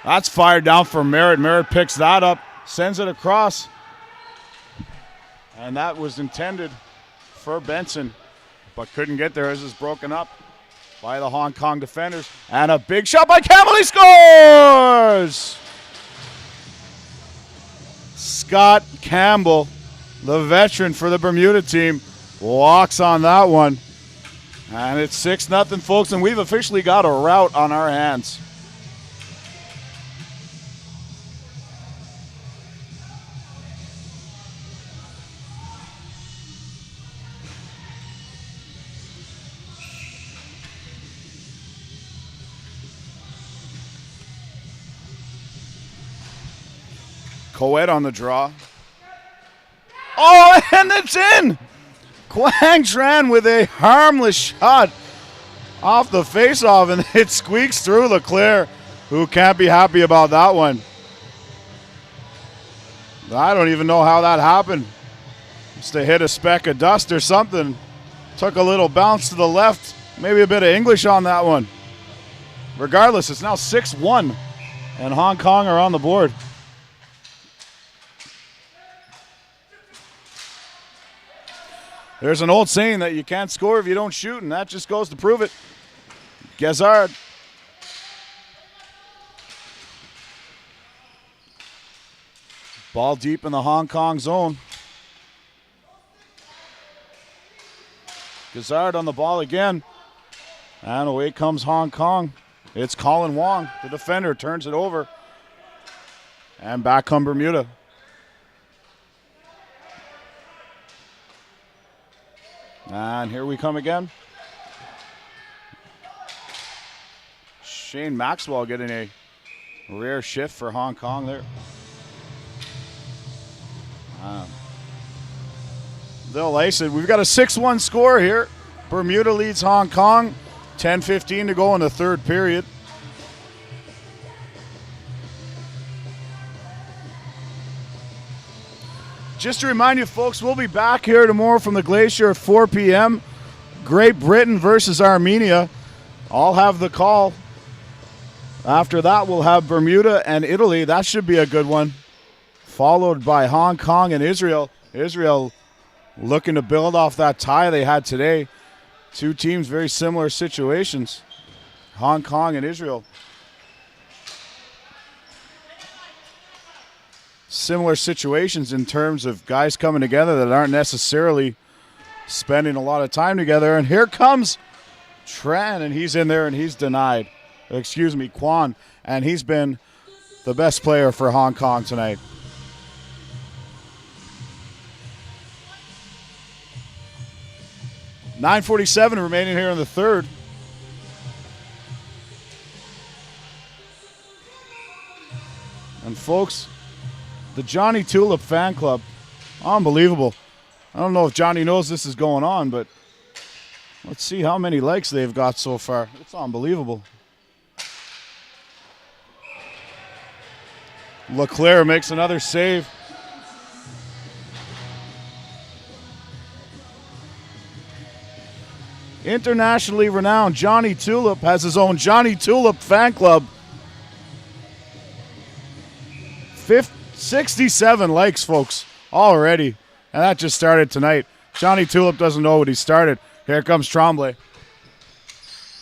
C: That's fired down for Merritt. Merritt picks that up, sends it across. And that was intended for Benson, but couldn't get there as it's broken up by the Hong Kong defenders. And a big shot by Campbell. He scores! Scott Campbell, the veteran for the Bermuda team, walks on that one. And it's 6-0, folks, and we've officially got a rout on our hands. Coed on the draw. Oh, and it's in! Quang Tran with a harmless shot off the face-off, and it squeaks through Leclaire, who can't be happy about that one. I don't even know how that happened. Just to hit a speck of dust or something. Took a little bounce to the left. Maybe a bit of English on that one. Regardless, it's now 6-1, and Hong Kong are on the board. There's an old saying that you can't score if you don't shoot, and that just goes to prove it. Gezard. Ball deep in the Hong Kong zone. Gezard on the ball again. And away comes Hong Kong. It's Colin Wong, the defender, turns it over. And back come Bermuda. And here we come again. Shane Maxwell getting a rare shift for Hong Kong there. They'll ice it. We've got a 6-1 score here. Bermuda leads Hong Kong. 10:15 to go in the third period. Just to remind you, folks, we'll be back here tomorrow from the Glacier at 4 p.m. Great Britain versus Armenia. I'll have the call. After that, we'll have Bermuda and Italy. That should be a good one. Followed by Hong Kong and Israel. Israel looking to build off that tie they had today. Two teams, very similar situations. Hong Kong and Israel. Similar situations in terms of guys coming together that aren't necessarily spending a lot of time together. And here comes Tran, and he's in there, and he's denied. Excuse me, Kwan. And he's been the best player for Hong Kong tonight. .9:47 remaining here in the third. And folks, the Johnny Tulip fan club, unbelievable. I don't know if Johnny knows this is going on, but let's see how many likes they've got so far. It's unbelievable. LeClaire makes another save. Internationally renowned Johnny Tulip has his own Johnny Tulip fan club. 67 likes, folks, already. And that just started tonight. Johnny Tulip doesn't know what he started. Here comes Tremblay.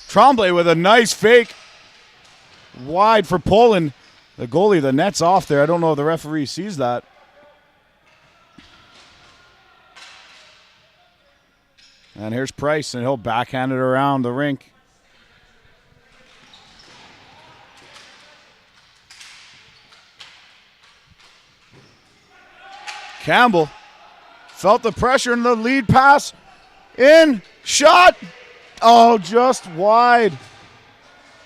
C: Tremblay with a nice fake. wide for Poland. The goalie, the net's off there. I don't know if the referee sees that. And here's Price, and he'll backhand it around the rink. Campbell felt the pressure in the lead pass. In, shot. Oh, just wide.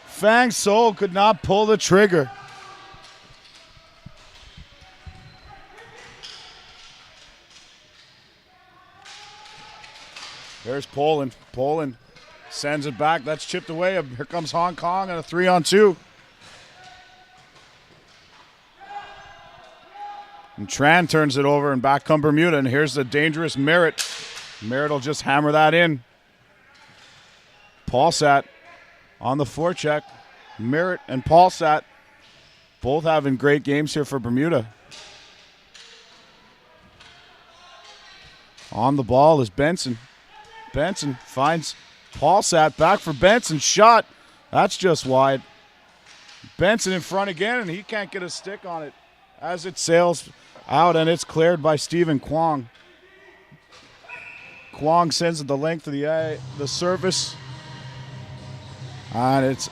C: Fang So could not pull the trigger. There's Poland. Poland sends it back. That's chipped away. Here comes Hong Kong on a 3-on-2. And Tran turns it over, and back come Bermuda. And here's the dangerous Merritt. Merritt will just hammer that in. Paulsat on the forecheck. Merritt and Paulsat both having great games here for Bermuda. On the ball is Benson. Benson finds Paulsat, back for Benson. Shot. That's just wide. Benson in front again, and he can't get a stick on it as it sails out, and it's cleared by Stephen Kwong. Kwong sends it the length of the surface. And it's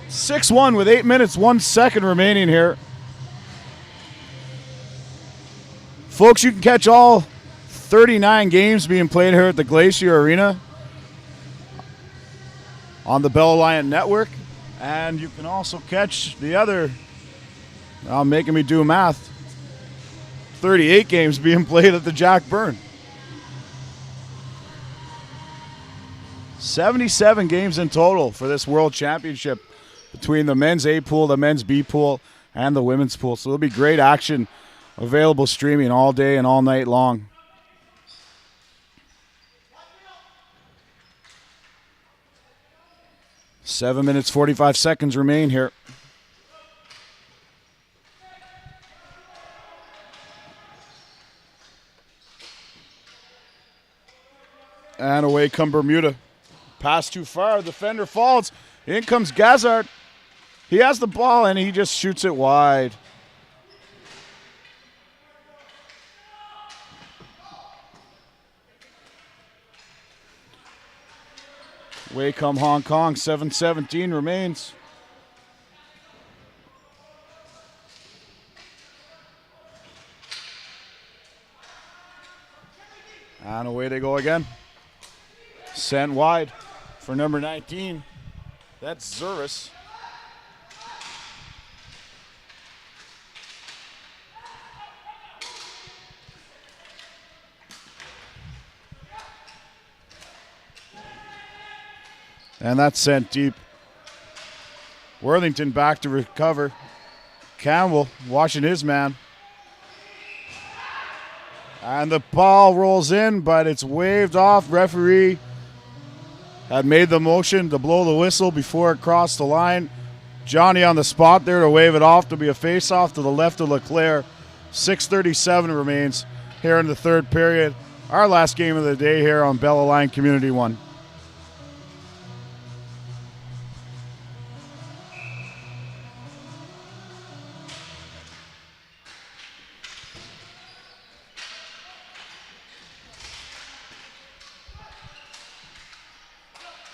C: 6-1 with 8 minutes, 1 second remaining here. Folks, you can catch all 39 games being played here at the Glacier Arena on the Bell Alliant Network. And you can also catch the other, making me do math, 38 games being played at the Jack Byrne. 77 games in total for this World Championship between the men's A pool, the men's B pool, and the women's pool. So there'll be great action available streaming all day and all night long. Seven minutes, 45 seconds remain here. And away come Bermuda. Pass too far. Defender falls. In comes Gazard. He has the ball, and he just shoots it wide. Away come Hong Kong. 7:17 remains. And away they go again. Sent wide for number 19. That's Zurus. And that's sent deep. Worthington back to recover. Campbell watching his man. And the ball rolls in, but it's waved off. Referee had made the motion to blow the whistle before it crossed the line. Johnny on the spot there to wave it off to be a face-off to the left of LeClaire. 6:37 remains here in the third period. Our last game of the day here on Bell Alliant Community 1.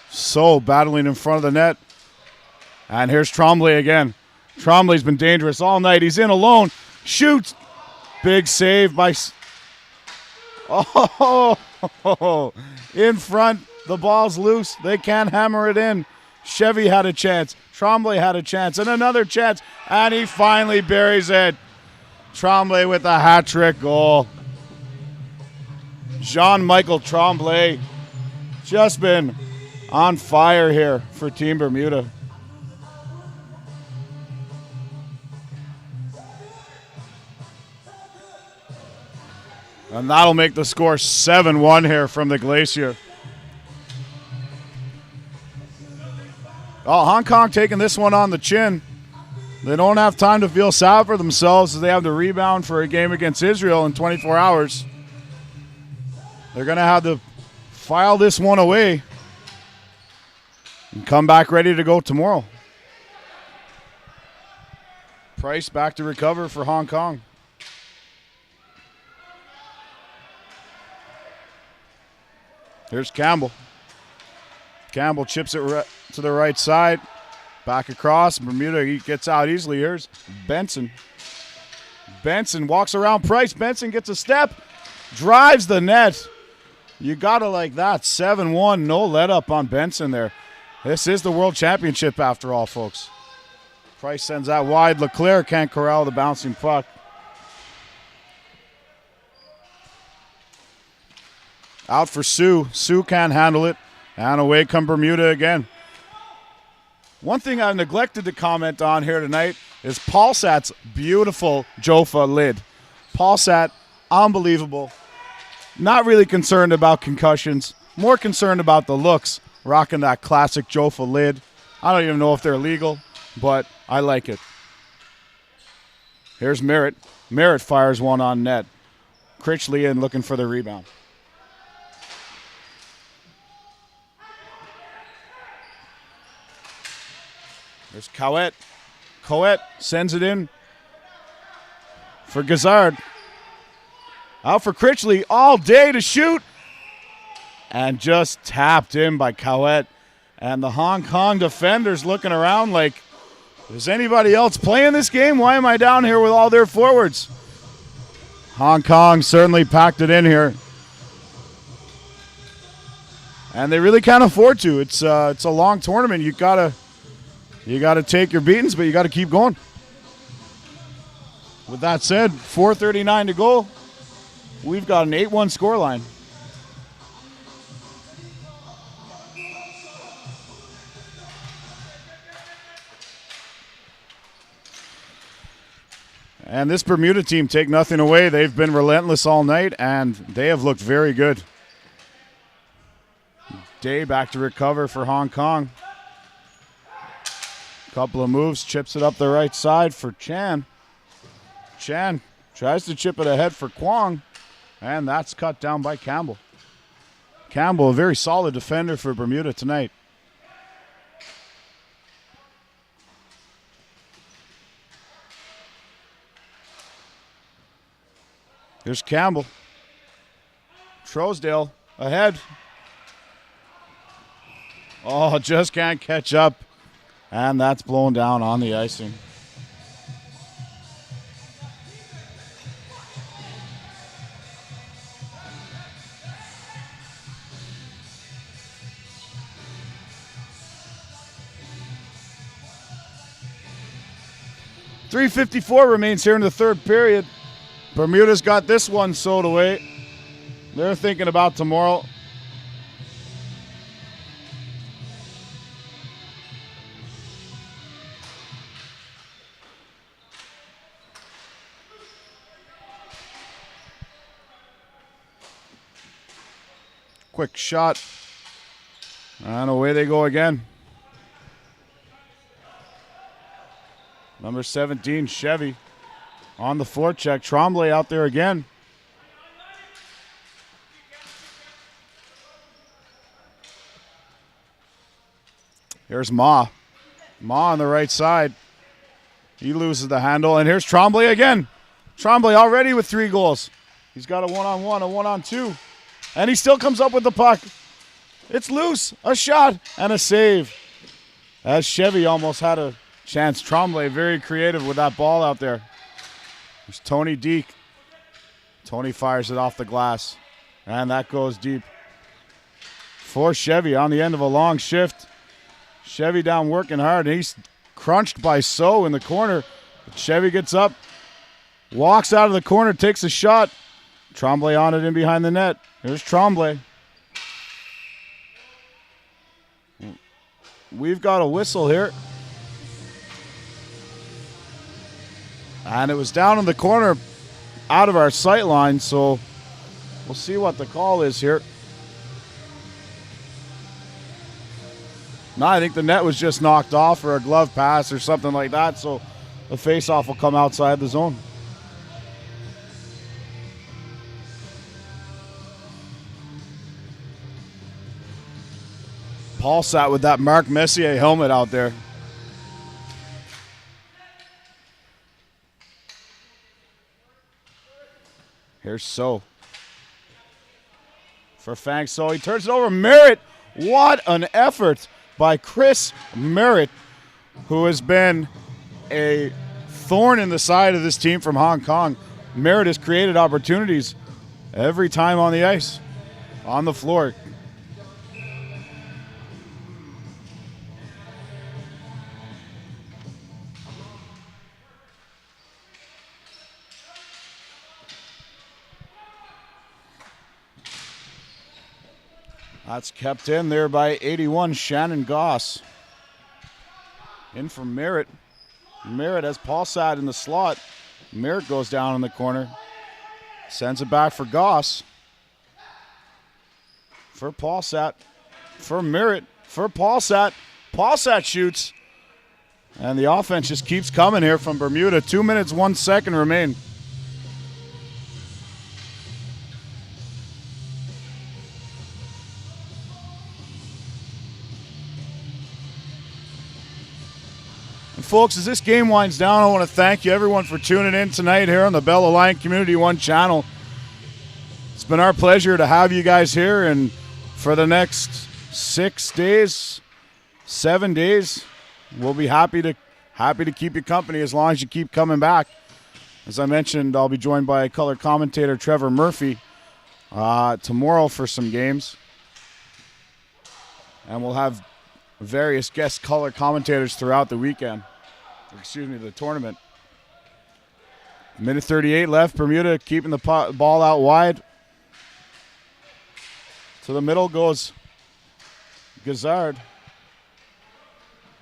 C: So battling in front of the net. And here's Trombley again. Trombley's been dangerous all night. He's in alone. Shoots. Big save by... Oh, in front. The ball's loose. They can't hammer it in. Chevy had a chance. Trombley had a chance. And another chance. And he finally buries it. Trombley with a hat-trick goal. Jean-Michael Trombley just been on fire here for Team Bermuda. And that'll make the score 7-1 here from the Glacier. Oh, Hong Kong taking this one on the chin. They don't have time to feel sad for themselves as they have to rebound for a game against Israel in 24 hours. They're going to have to file this one away and come back ready to go tomorrow. Price back to recover for Hong Kong. Here's Campbell. Campbell chips it to the right side. Back across. Bermuda, he gets out easily. Here's Benson. Benson walks around Price. Benson gets a step. Drives the net. You got to like that. 7-1. No let up on Benson there. This is the World Championship after all, folks. Price sends that wide. Leclerc can't corral the bouncing puck. Out for Sioux. Sioux can't handle it. And away come Bermuda again. One thing I've neglected to comment on here tonight is Paulsat's beautiful Jofa lid. Paulsat, unbelievable. Not really concerned about concussions. More concerned about the looks. Rocking that classic Jofa lid. I don't even know if they're legal, but I like it. Here's Merritt. Merritt fires one on net. Critchley in looking for the rebound. There's Cowett. Cowett sends it in for Gazard. Out for Critchley all day to shoot. And just tapped in by Cowett. And the Hong Kong defenders looking around like, is anybody else playing this game? Why am I down here with all their forwards? Hong Kong certainly packed it in here. And they really can't afford to. It's a long tournament. You gotta take your beatings, but you gotta keep going. With that said, 4:39 to go. We've got an 8-1 scoreline. And this Bermuda team, take nothing away. They've been relentless all night, and they have looked very good. Day back to recover for Hong Kong. Couple of moves, chips it up the right side for Chan. Chan tries to chip it ahead for Kwong, and that's cut down by Campbell. Campbell, a very solid defender for Bermuda tonight. Here's Campbell. Trousdale ahead. Oh, just can't catch up. And that's blown down on the icing. .354 remains here in the third period. Bermuda's got this one sewed away. They're thinking about tomorrow. Quick shot. And away they go again. Number 17, Chevy. On the forecheck. Tremblay out there again. Here's Ma. Ma on the right side. He loses the handle. And here's Tremblay again. Tremblay already with 3 goals. He's got a one-on-one, a one-on-2. And he still comes up with the puck. It's loose. A shot and a save. As Chevy almost had a chance. Tremblay very creative with that ball out there. There's Tony Deek. Tony fires it off the glass. And that goes deep. For Chevy on the end of a long shift. Chevy down working hard. And he's crunched by So in the corner. But Chevy gets up. Walks out of the corner. Takes a shot. Tremblay on it in behind the net. Here's Tremblay. We've got a whistle here. And it was down in the corner out of our sight line, so we'll see what the call is here. No, I think the net was just knocked off or a glove pass or something like that, so the face-off will come outside the zone. Paul sat with that Marc Messier helmet out there. Here's So. For Fang So. He turns it over. Merritt. What an effort by Chris Merritt, who has been a thorn in the side of this team from Hong Kong. Merritt has created opportunities every time on the ice, on the floor. That's kept in there by 81, Shannon Goss. In for Merritt. Merritt has Paulsat in the slot. Merritt goes down in the corner. Sends it back for Goss. For Paulsat. For Merritt. For Paulsat. Paulsat shoots. And the offense just keeps coming here from Bermuda. 2 minutes, 1 second remain. Folks, as this game winds down, I want to thank you, everyone, for tuning in tonight here on the Bell Alliance Community One channel. It's been our pleasure to have you guys here, and for the next 6 days, 7 days, we'll be happy to keep you company as long as you keep coming back. As I mentioned, I'll be joined by color commentator Trevor Murphy tomorrow for some games, and we'll have various guest color commentators throughout the weekend. The tournament. Minute 38 left. Bermuda keeping the ball out wide. To the middle goes Gazard.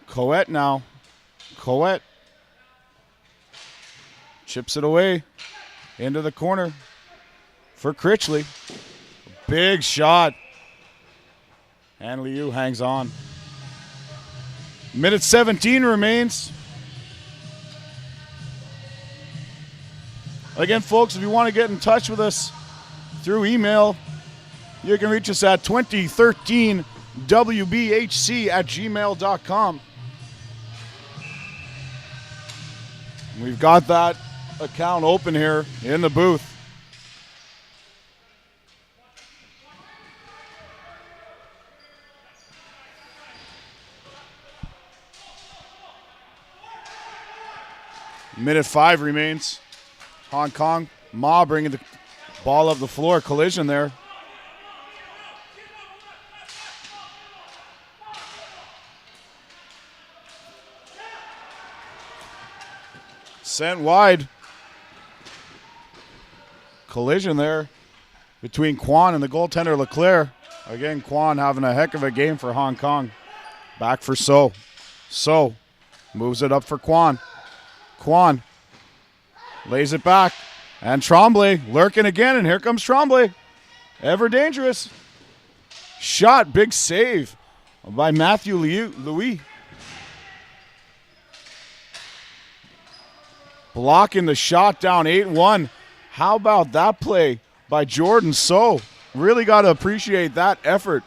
C: Coet now. Coet chips it away into the corner for Critchley. Big shot. And Liu hangs on. Minute 17 remains. Again, folks, if you want to get in touch with us through email, you can reach us at 2013wbhc@gmail.com. We've got that account open here in the booth. Minute 5 remains. Hong Kong, Ma bringing the ball up the floor. Collision there. Sent wide. Collision there between Kwan and the goaltender Leclerc. Again, Kwan having a heck of a game for Hong Kong. Back for So. So moves it up for Kwan. Kwan lays it back. And Tremblay lurking again, and here comes Tremblay. Ever dangerous. Shot, big save by Matthew Louis. Blocking the shot down 8-1. How about that play by Jordan So? Really got to appreciate that effort.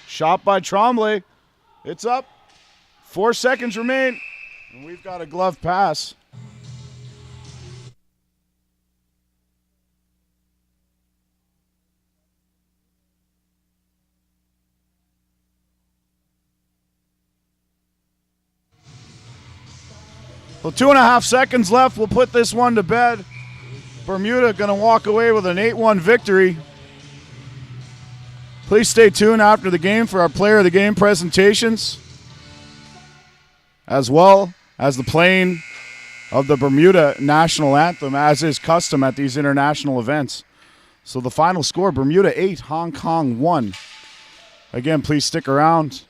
C: Shot by Tremblay. It's up. 4 seconds remain, and we've got a glove pass. Well, 2.5 seconds left. We'll put this one to bed. Bermuda going to walk away with an 8-1 victory. Please stay tuned after the game for our player of the game presentations, as well as the playing of the Bermuda national anthem, as is custom at these international events. So the final score, Bermuda 8, Hong Kong 1. Again, please stick around.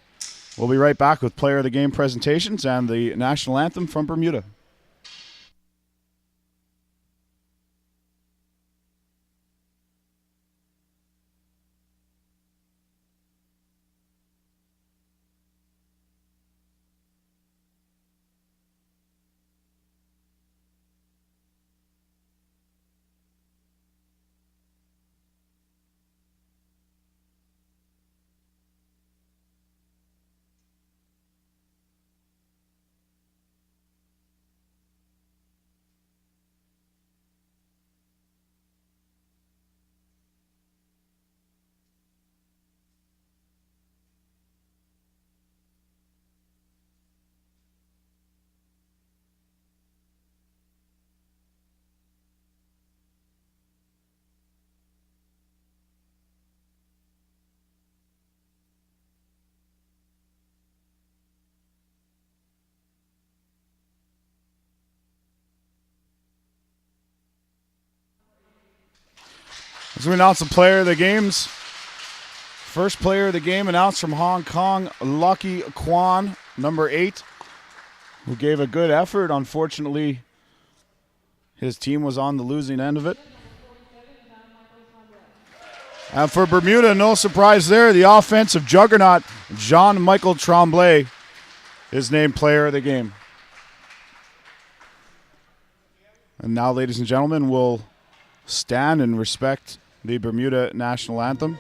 C: We'll be right back with player of the game presentations and the national anthem from Bermuda. As we announce the player of the games, first player of the game announced from Hong Kong, Lucky Kwan, number 8, who gave a good effort. Unfortunately, his team was on the losing end of it. And for Bermuda, no surprise there, the offensive juggernaut, Jean-Michael Tremblay, is named player of the game. And now, ladies and gentlemen, we'll stand and respect the Bermuda national anthem.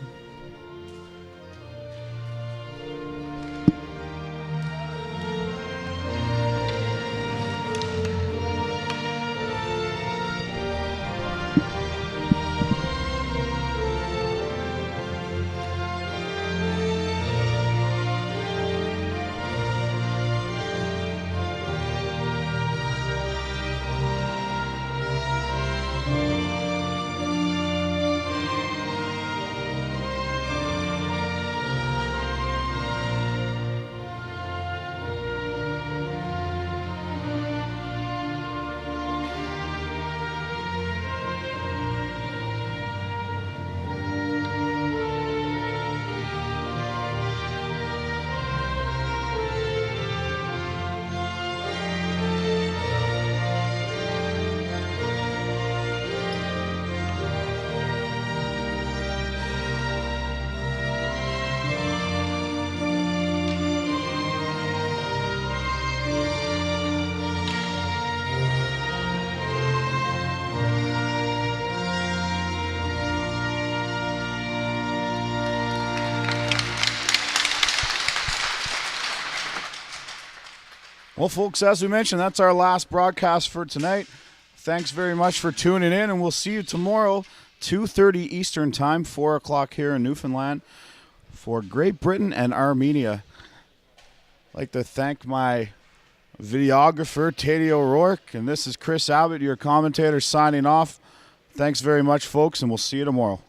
C: Well, folks, as we mentioned, that's our last broadcast for tonight. Thanks very much for tuning in, and we'll see you tomorrow, 2:30 Eastern Time, 4 o'clock here in Newfoundland, for Great Britain and Armenia. I'd like to thank my videographer, Teddy O'Rourke, and this is Chris Abbott, your commentator, signing off. Thanks very much, folks, and we'll see you tomorrow.